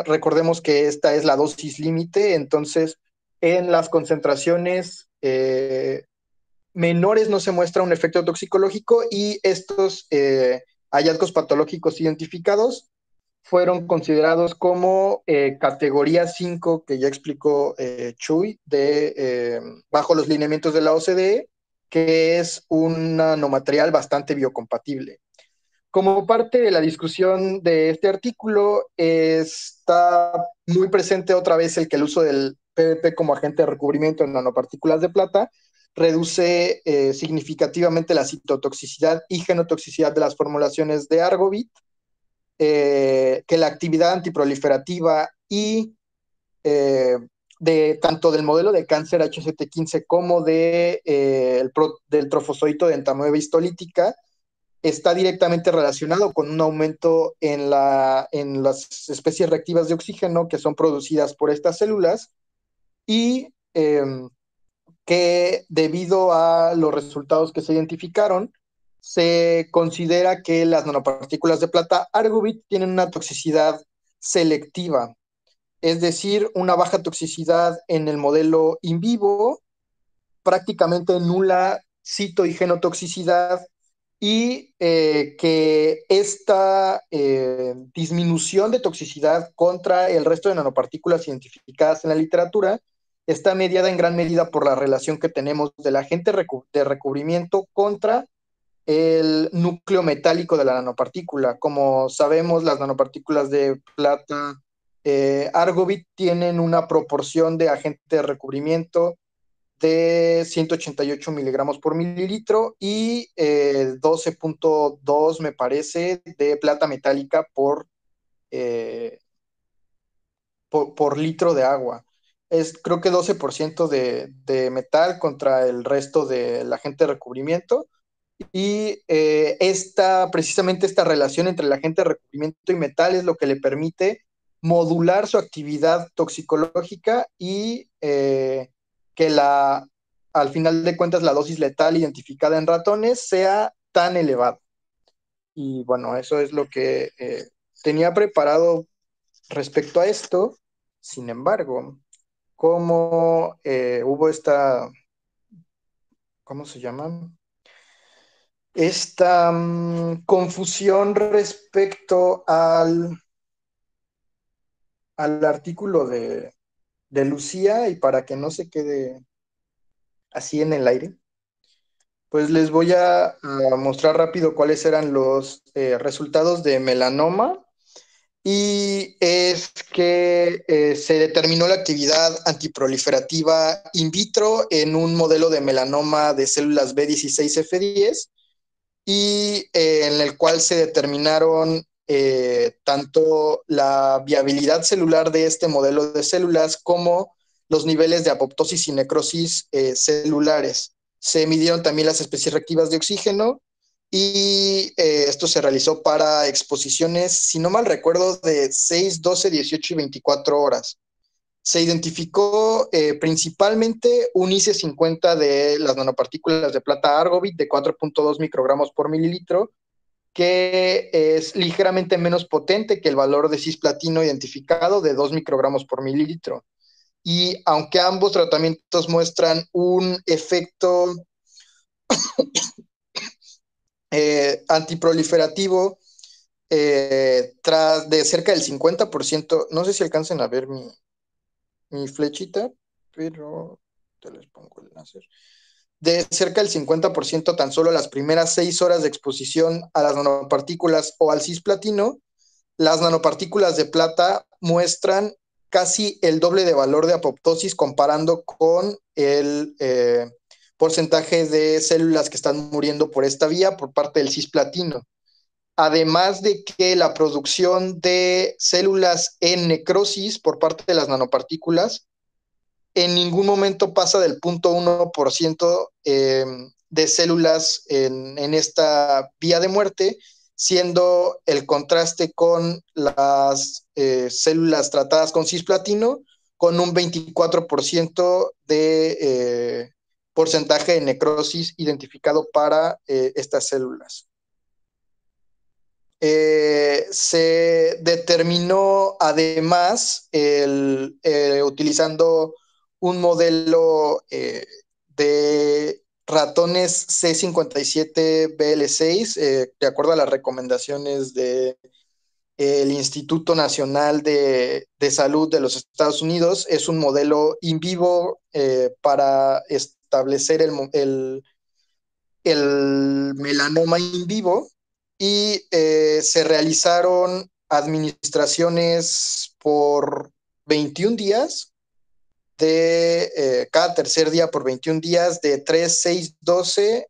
recordemos que esta es la dosis límite, entonces en las concentraciones menores no se muestra un efecto toxicológico, y estos hallazgos patológicos identificados fueron considerados como categoría 5, que ya explicó Chuy, bajo los lineamientos de la OCDE, que es un nanomaterial bastante biocompatible. Como parte de la discusión de este artículo, está muy presente otra vez el uso del PVP como agente de recubrimiento en nanopartículas de plata reduce significativamente la citotoxicidad y genotoxicidad de las formulaciones de Argovit, que la actividad antiproliferativa y tanto del modelo de cáncer HCT15 como del trofozoito de entamoeba histolítica está directamente relacionado con un aumento en las especies reactivas de oxígeno que son producidas por estas células, y que debido a los resultados que se identificaron, se considera que las nanopartículas de plata Argovit tienen una toxicidad selectiva, es decir, una baja toxicidad en el modelo in vivo, prácticamente nula cito y genotoxicidad, y que esta disminución de toxicidad contra el resto de nanopartículas identificadas en la literatura está mediada en gran medida por la relación que tenemos del agente de recubrimiento contra el núcleo metálico de la nanopartícula. Como sabemos, las nanopartículas de plata Argovit tienen una proporción de agente de recubrimiento de 188 miligramos por mililitro y 12.2, me parece, de plata metálica por litro de agua. Es creo que 12% de metal contra el resto del agente de recubrimiento. Y precisamente esta relación entre el agente de recubrimiento y metal es lo que le permite modular su actividad toxicológica y que al final de cuentas la dosis letal identificada en ratones sea tan elevada. Y bueno, eso es lo que tenía preparado respecto a esto. Sin embargo, como hubo ¿cómo se llama? Esta confusión respecto al artículo de Lucía, y para que no se quede así en el aire, pues les voy a mostrar rápido cuáles eran los resultados de melanoma. Y es que se determinó la actividad antiproliferativa in vitro en un modelo de melanoma de células B16F10 y en el cual se determinaron tanto la viabilidad celular de este modelo de células como los niveles de apoptosis y necrosis celulares. Se midieron también las especies reactivas de oxígeno y esto se realizó para exposiciones, si no mal recuerdo, de 6, 12, 18 y 24 horas. Se identificó principalmente un IC50 de las nanopartículas de plata Argovit de 4.2 microgramos por mililitro, que es ligeramente menos potente que el valor de cisplatino identificado de 2 microgramos por mililitro. Y aunque ambos tratamientos muestran un efecto antiproliferativo tras de cerca del 50%, no sé si alcancen a ver mi flechita, pero te les pongo el láser. De cerca del 50% tan solo las primeras 6 horas de exposición a las nanopartículas o al cisplatino, las nanopartículas de plata muestran casi el doble de valor de apoptosis comparando con el porcentaje de células que están muriendo por esta vía por parte del cisplatino. Además de que la producción de células en necrosis por parte de las nanopartículas en ningún momento pasa del 0.1% de células en esta vía de muerte, siendo el contraste con las células tratadas con cisplatino con un 24% de porcentaje de necrosis identificado para estas células. Se determinó además utilizando un modelo de ratones C57BL6, de acuerdo a las recomendaciones del Instituto Nacional de Salud de los Estados Unidos. Es un modelo in vivo para establecer el melanoma in vivo y se realizaron administraciones por 21 días, cada tercer día por 21 días, de 3, 6, 12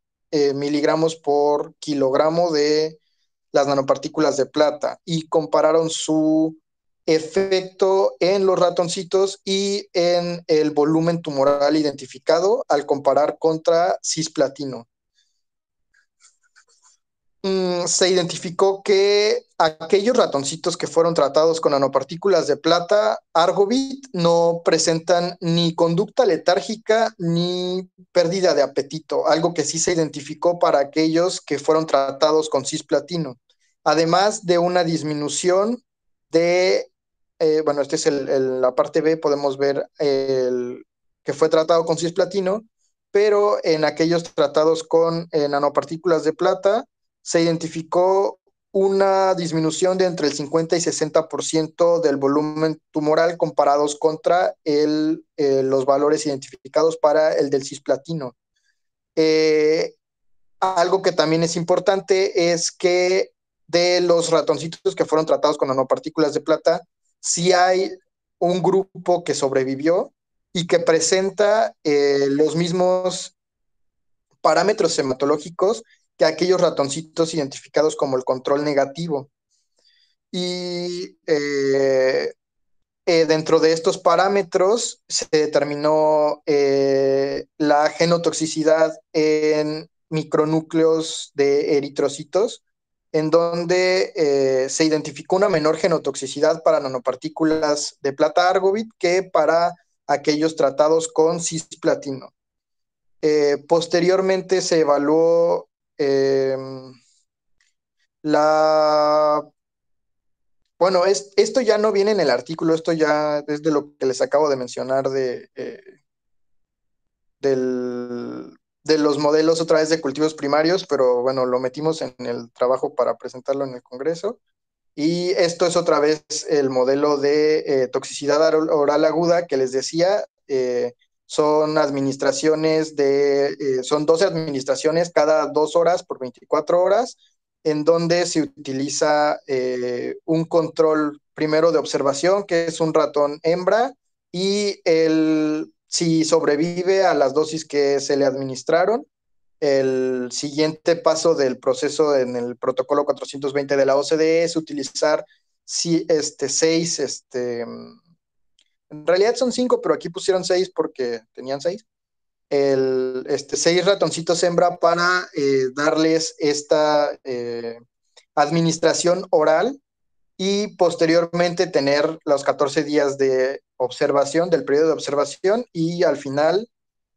miligramos por kilogramo de las nanopartículas de plata, y compararon su efecto en los ratoncitos y en el volumen tumoral identificado al comparar contra cisplatino. se identificó que aquellos ratoncitos que fueron tratados con nanopartículas de plata Argovit no presentan ni conducta letárgica ni pérdida de apetito, algo que sí se identificó para aquellos que fueron tratados con cisplatino, además de una disminución de, bueno, esta es la parte B, podemos ver el que fue tratado con cisplatino, pero en aquellos tratados con nanopartículas de plata, se identificó una disminución de entre el 50 y 60% del volumen tumoral comparados contra los valores identificados para el del cisplatino. Algo que también es importante es que de los ratoncitos que fueron tratados con nanopartículas de plata, sí hay un grupo que sobrevivió y que presenta los mismos parámetros hematológicos que aquellos ratoncitos identificados como el control negativo. Y dentro de estos parámetros se determinó la genotoxicidad en micronúcleos de eritrocitos, en donde se identificó una menor genotoxicidad para nanopartículas de plata Argovit que para aquellos tratados con cisplatino. Posteriormente se evaluó bueno, esto ya no viene en el artículo, esto ya es de lo que les acabo de mencionar de los modelos otra vez de cultivos primarios, pero bueno, lo metimos en el trabajo para presentarlo en el Congreso. Y esto es otra vez el modelo de toxicidad oral aguda que les decía. Son administraciones son 12 administraciones cada 2 horas por 24 horas, en donde se utiliza un control primero de observación, que es un ratón hembra, y si sobrevive a las dosis que se le administraron, el siguiente paso del proceso en el protocolo 420 de la OCDE es utilizar seis, en realidad son 5, pero aquí pusieron 6 porque tenían 6. 6 ratoncitos hembra para darles esta administración oral y posteriormente tener los 14 días de observación, del periodo de observación, y al final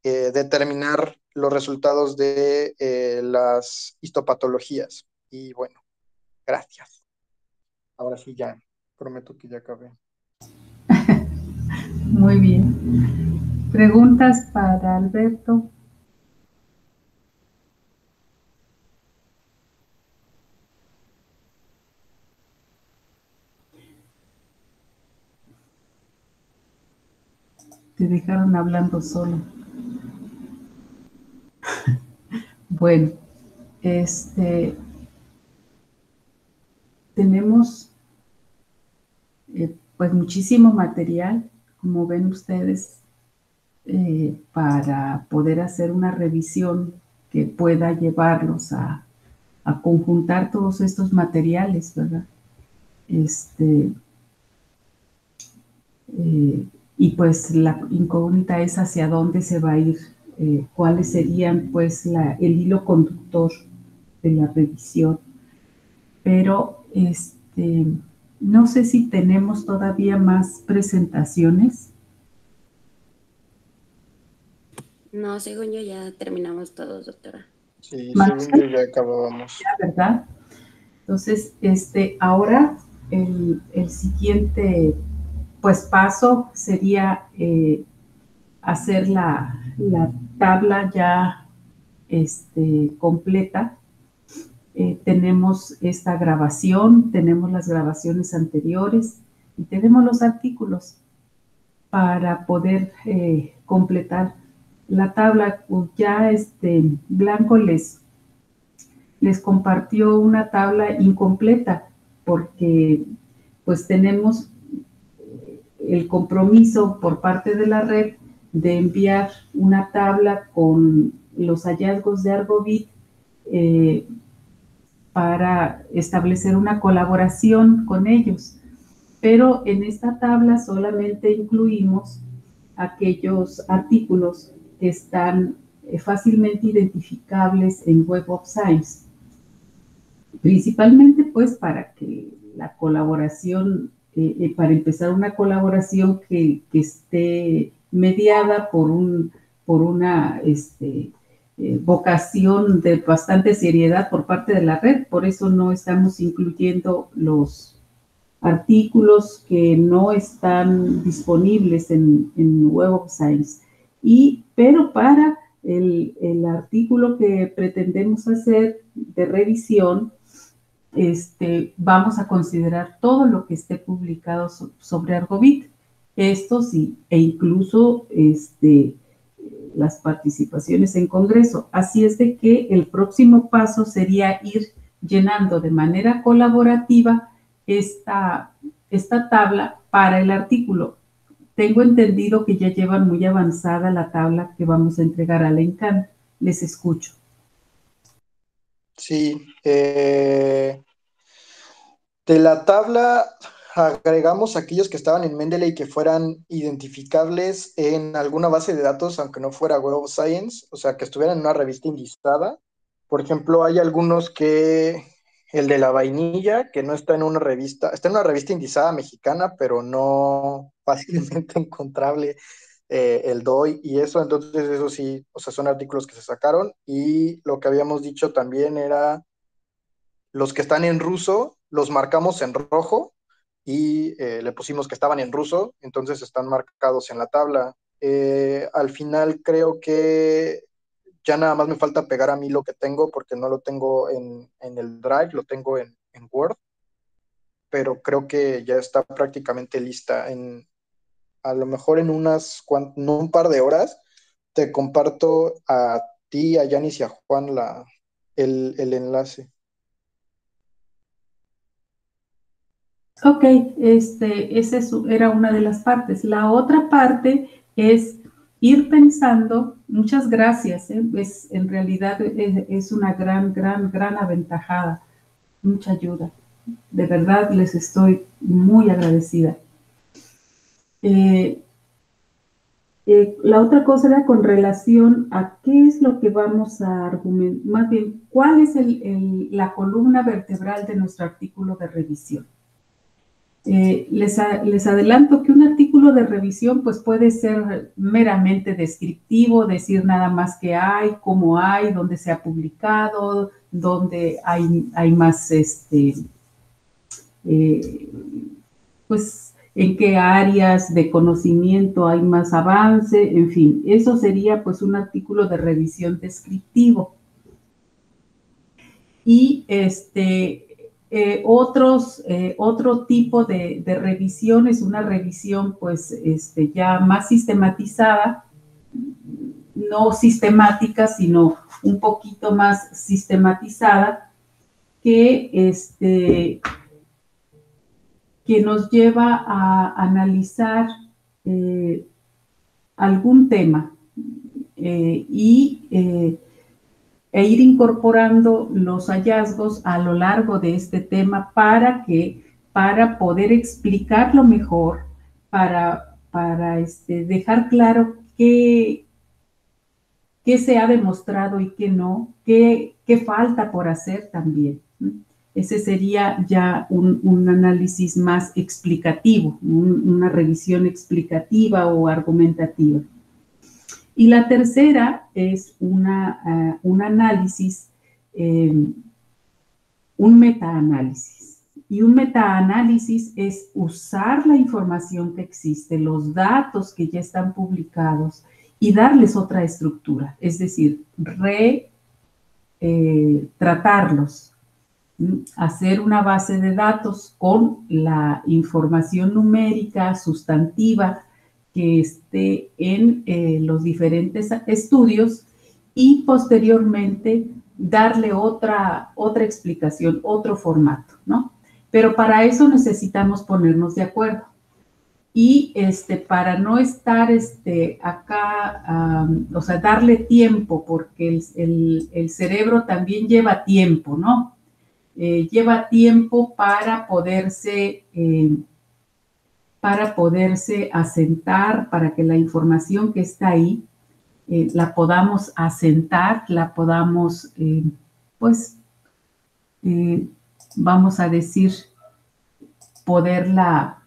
determinar los resultados de las histopatologías. Y bueno, gracias. Ahora sí ya, prometo que ya acabé. Muy bien. ¿Preguntas para Alberto? Te dejaron hablando solo. Bueno, tenemos pues muchísimo material, como ven ustedes, para poder hacer una revisión que pueda llevarlos a conjuntar todos estos materiales, ¿verdad? Y pues la incógnita es hacia dónde se va a ir, cuáles serían pues el hilo conductor de la revisión. Pero no sé si tenemos todavía más presentaciones. No, según yo ya terminamos todos, doctora. Sí, según yo ya acabábamos. Ya, ¿verdad? Entonces, ahora el siguiente pues paso sería hacer la tabla ya completa. Tenemos esta grabación, tenemos las grabaciones anteriores y tenemos los artículos para poder completar la tabla. Ya Blanco les compartió una tabla incompleta porque pues tenemos el compromiso por parte de la red de enviar una tabla con los hallazgos de Argovit para establecer una colaboración con ellos. Pero en esta tabla solamente incluimos aquellos artículos que están fácilmente identificables en Web of Science. principalmente pues para que la colaboración, para empezar una colaboración que esté mediada por una vocación de bastante seriedad por parte de la red. Por eso no estamos incluyendo los artículos que no están disponibles en Web of Science. Pero para el artículo que pretendemos hacer de revisión, vamos a considerar todo lo que esté publicado sobre Argovit. Esto sí, e incluso las participaciones en Congreso. Así es de que el próximo paso sería ir llenando de manera colaborativa esta tabla para el artículo. Tengo entendido que ya llevan muy avanzada la tabla que vamos a entregar a la ENCAN. Les escucho. Sí, de la tabla agregamos aquellos que estaban en Mendeley que fueran identificables en alguna base de datos, aunque no fuera Web of Science, o sea, que estuvieran en una revista indizada. Por ejemplo, hay algunos el de la vainilla, que no está en una revista, está en una revista indizada mexicana, pero no fácilmente encontrable el DOI y eso, entonces eso sí, o sea, son artículos que se sacaron. Y lo que habíamos dicho también era los que están en ruso, los marcamos en rojo y le pusimos que estaban en ruso, entonces están marcados en la tabla. Al final creo que ya nada más me falta pegar a mí lo que tengo, porque no lo tengo en el Drive, lo tengo en Word, pero creo que ya está prácticamente lista. A lo mejor en un par de horas te comparto a ti, a Yanis y a Juan el enlace. Ok, esa era una de las partes. La otra parte es ir pensando, muchas gracias, en realidad es una gran aventajada, mucha ayuda. De verdad les estoy muy agradecida. La otra cosa era con relación a qué es lo que vamos a argumentar, más bien, cuál es la columna vertebral de nuestro artículo de revisión. Les adelanto que un artículo de revisión pues puede ser meramente descriptivo, decir nada más que hay, cómo hay, dónde se ha publicado, dónde hay más, pues en qué áreas de conocimiento hay más avance, en fin, eso sería pues un artículo de revisión descriptivo. Y otro tipo de revisión es una revisión pues ya más sistematizada, no sistemática, sino un poquito más sistematizada, que nos lleva a analizar algún tema e ir incorporando los hallazgos a lo largo de este tema para poder explicarlo mejor, para dejar claro qué se ha demostrado y qué no, qué falta por hacer también. Ese sería ya un análisis más explicativo, una revisión explicativa o argumentativa. Y la tercera es un análisis, un metaanálisis. Y un metaanálisis es usar la información que existe, los datos que ya están publicados y darles otra estructura, es decir, tratarlos, hacer una base de datos con la información numérica, sustantiva, que esté en los diferentes estudios y posteriormente darle otra explicación, otro formato, ¿no? Pero para eso necesitamos ponernos de acuerdo. Y para no estar acá, o sea, darle tiempo, porque el cerebro también lleva tiempo, ¿no? Lleva tiempo para poderse asentar, para que la información que está ahí la podamos asentar, la podamos, pues, vamos a decir, poderla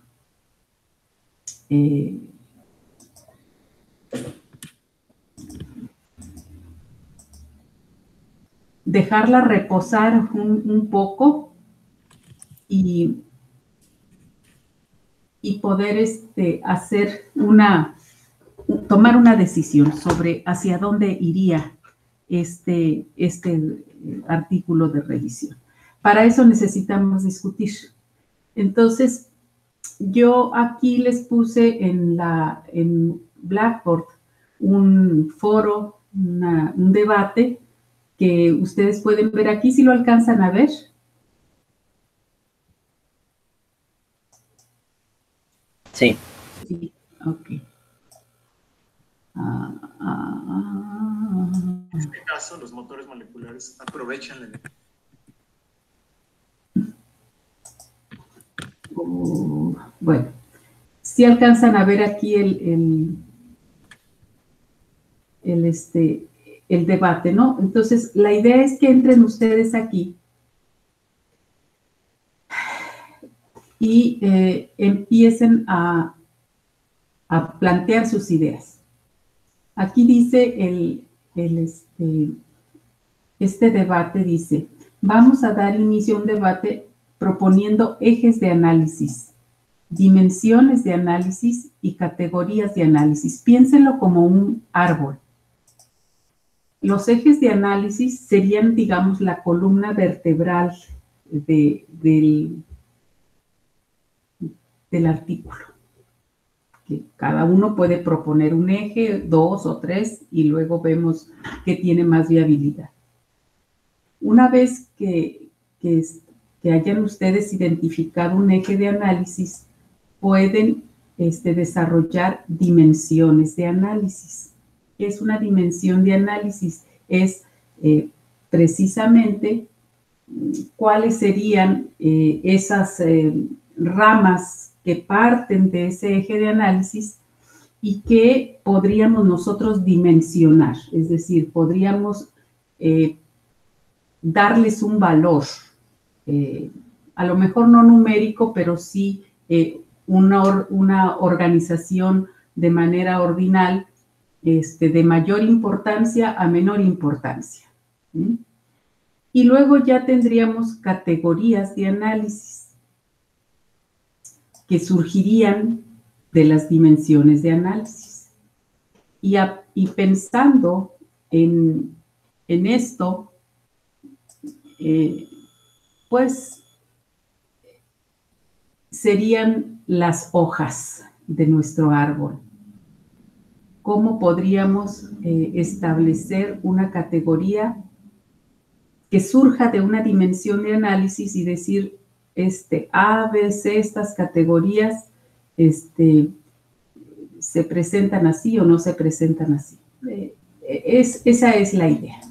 dejarla reposar un poco y poder hacer tomar una decisión sobre hacia dónde iría este artículo de revisión. Para eso necesitamos discutir. Entonces, yo aquí les puse en Blackboard un foro, un debate que ustedes pueden ver aquí, si lo alcanzan a ver. Sí. Sí, ok. En este caso, los motores moleculares aprovechan la energía. Bueno, si alcanzan a ver aquí el debate, ¿no? Entonces, la idea es que entren ustedes aquí y empiecen a plantear sus ideas. Aquí dice este debate dice, vamos a dar inicio a un debate proponiendo ejes de análisis, dimensiones de análisis y categorías de análisis. Piénsenlo como un árbol. Los ejes de análisis serían, digamos, la columna vertebral del artículo. Que cada uno puede proponer un eje, 2 o 3, y luego vemos qué tiene más viabilidad. Una vez que hayan ustedes identificado un eje de análisis, pueden desarrollar dimensiones de análisis. ¿Qué es una dimensión de análisis? Es precisamente cuáles serían esas ramas que parten de ese eje de análisis y que podríamos nosotros dimensionar, es decir, podríamos darles un valor, a lo mejor no numérico, pero sí una organización de manera ordinal, de mayor importancia a menor importancia. Y luego ya tendríamos categorías de análisis que surgirían de las dimensiones de análisis. Y pensando en esto, pues serían las hojas de nuestro árbol. ¿Cómo podríamos establecer una categoría que surja de una dimensión de análisis y decir, A, B, C, estas categorías se presentan así o no se presentan así? Esa es la idea.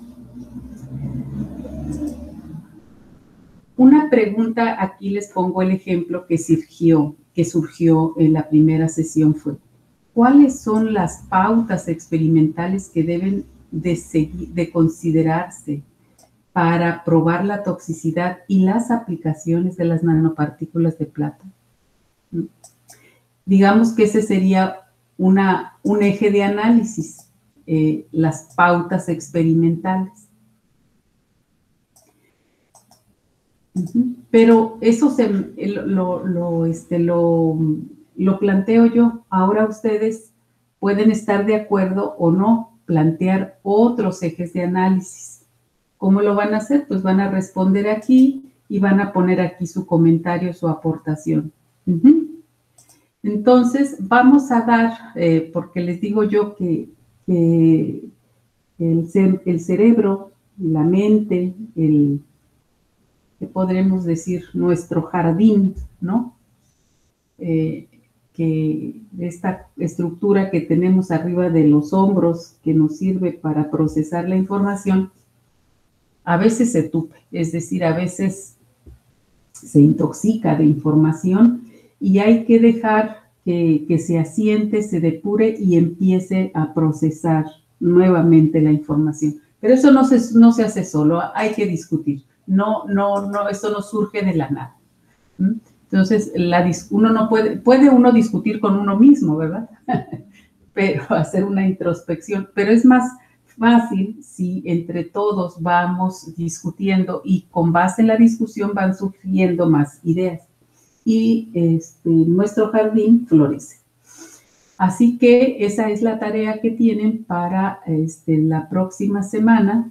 Una pregunta, aquí les pongo el ejemplo que surgió en la primera sesión fue, ¿cuáles son las pautas experimentales que deben de considerarse para probar la toxicidad y las aplicaciones de las nanopartículas de plata? Digamos que ese sería un eje de análisis, las pautas experimentales. Pero eso lo planteo yo. Ahora ustedes pueden estar de acuerdo o no, plantear otros ejes de análisis. ¿Cómo lo van a hacer? Pues van a responder aquí y van a poner aquí su comentario, su aportación. Entonces, vamos a dar, porque les digo yo que el cerebro, la mente, ¿qué podremos decir? Nuestro jardín, ¿no? Que esta estructura que tenemos arriba de los hombros que nos sirve para procesar la información, a veces se tupe, es decir, a veces se intoxica de información y hay que dejar que se asiente, se depure y empiece a procesar nuevamente la información. Pero eso no se hace solo, hay que discutir. No, esto no surge de la nada. Entonces, uno no puede uno discutir con uno mismo, ¿verdad? Pero hacer una introspección, pero es más fácil si entre todos vamos discutiendo y con base en la discusión van surgiendo más ideas y nuestro jardín florece. Así que esa es la tarea que tienen para la próxima semana.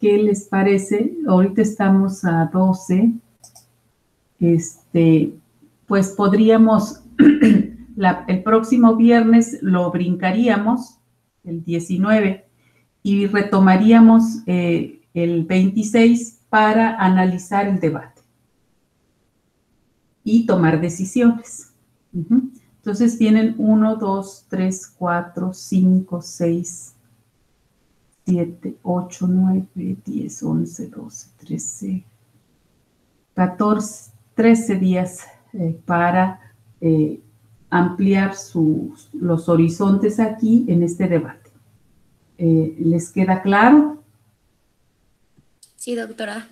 ¿Qué les parece? Ahorita estamos a 12. Pues podríamos, el próximo viernes lo brincaríamos, el 19, y retomaríamos el 26 para analizar el debate y tomar decisiones. Entonces tienen 1, 2, 3, 4, 5, 6, 7, 8, 9, 10, 11, 12, 13, 14, 13 días para ampliar los horizontes aquí en este debate. ¿Les queda claro? Sí, doctora.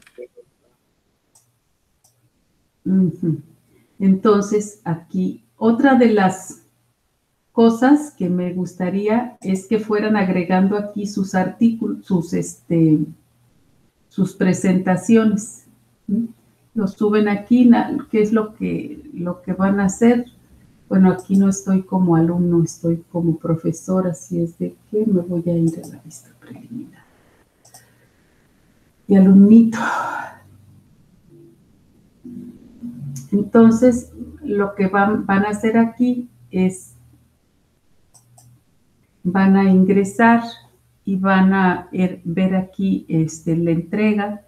Entonces, aquí, otra de las cosas que me gustaría es que fueran agregando aquí sus artículos, sus presentaciones. Los suben aquí, ¿qué es lo que van a hacer? Bueno, aquí no estoy como alumno, estoy como profesora, así es de que me voy a ir a la vista preliminar. Y alumnito. Entonces, lo que van a hacer aquí es, van a ingresar y van a ver aquí la entrega,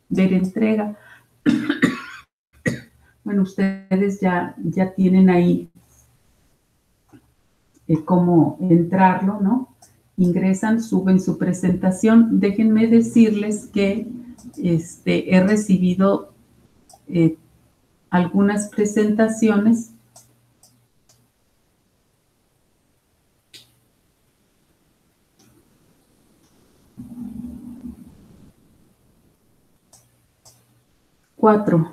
ver entrega. Bueno, ustedes ya tienen ahí cómo entrarlo, ¿no? Ingresan, suben su presentación. Déjenme decirles que he recibido algunas presentaciones. Cuatro.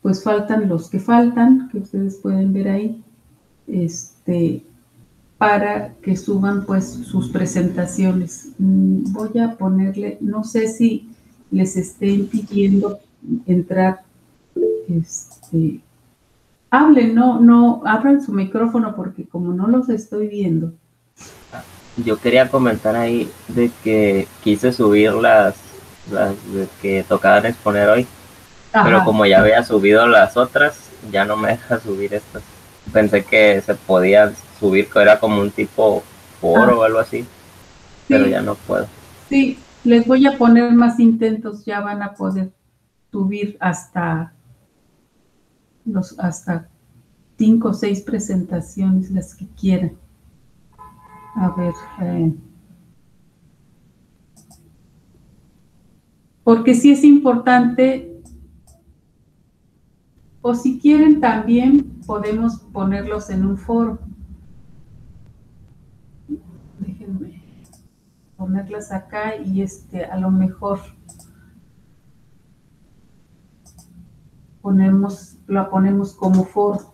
Pues faltan los que faltan, que ustedes pueden ver ahí, para que suban pues sus presentaciones. Voy a ponerle, no sé si les esté impidiendo entrar, hablen, no abran su micrófono porque como no los estoy viendo. Yo quería comentar ahí de que quise subir las de que tocaban exponer hoy. Ajá. Pero como ya había subido las otras, ya no me deja subir estas. Pensé que se podía subir, que era como un tipo foro o algo así, pero sí, ya no puedo. Sí, les voy a poner más intentos, ya van a poder subir hasta 5 o 6 presentaciones, las que quieran. A ver, porque sí es importante. O si quieren también podemos ponerlos en un foro. Déjenme ponerlas acá y a lo mejor la ponemos como foro.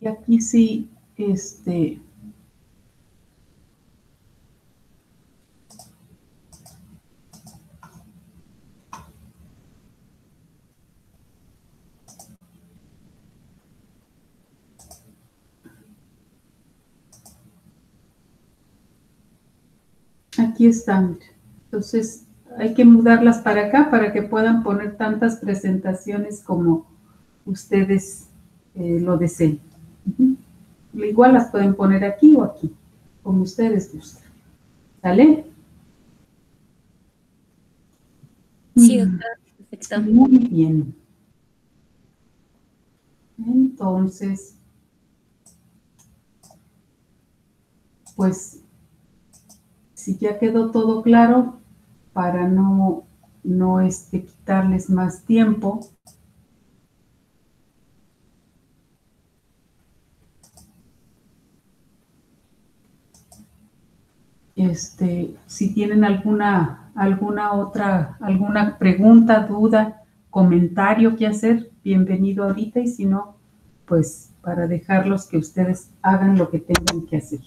Y aquí sí, aquí están. Entonces, hay que mudarlas para acá para que puedan poner tantas presentaciones como ustedes lo deseen. Igual las pueden poner aquí o aquí, como ustedes gusten. ¿Sale? Sí, doctora, perfecto. Muy bien. Entonces, pues, si ya quedó todo claro, para no quitarles más tiempo, si tienen alguna pregunta, duda, comentario que hacer, bienvenido ahorita, y si no, pues para dejarlos que ustedes hagan lo que tengan que hacer.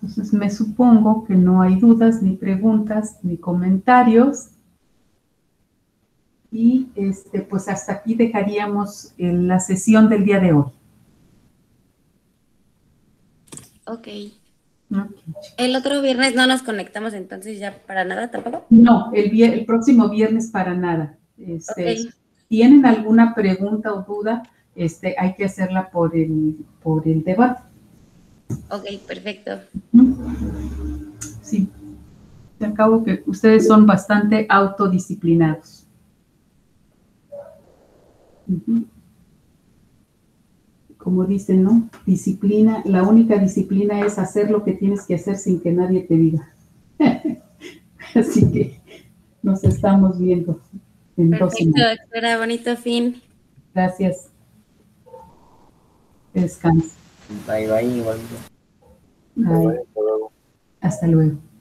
Entonces me supongo que no hay dudas, ni preguntas, ni comentarios. Y pues hasta aquí dejaríamos la sesión del día de hoy. Ok. Ok. El otro viernes no nos conectamos entonces ya para nada tampoco. No, el próximo viernes para nada. Ok. ¿Tienen alguna pregunta o duda? Hay que hacerla por el debate. Ok, perfecto. Sí. Al cabo que ustedes son bastante autodisciplinados. Como dicen, ¿no? Disciplina, la única disciplina es hacer lo que tienes que hacer sin que nadie te diga. Así que nos estamos viendo en 2 Perfecto, semanas. doctora, bonito fin. Gracias. Descansa. Bye, bye, igual. Bye. Hasta luego.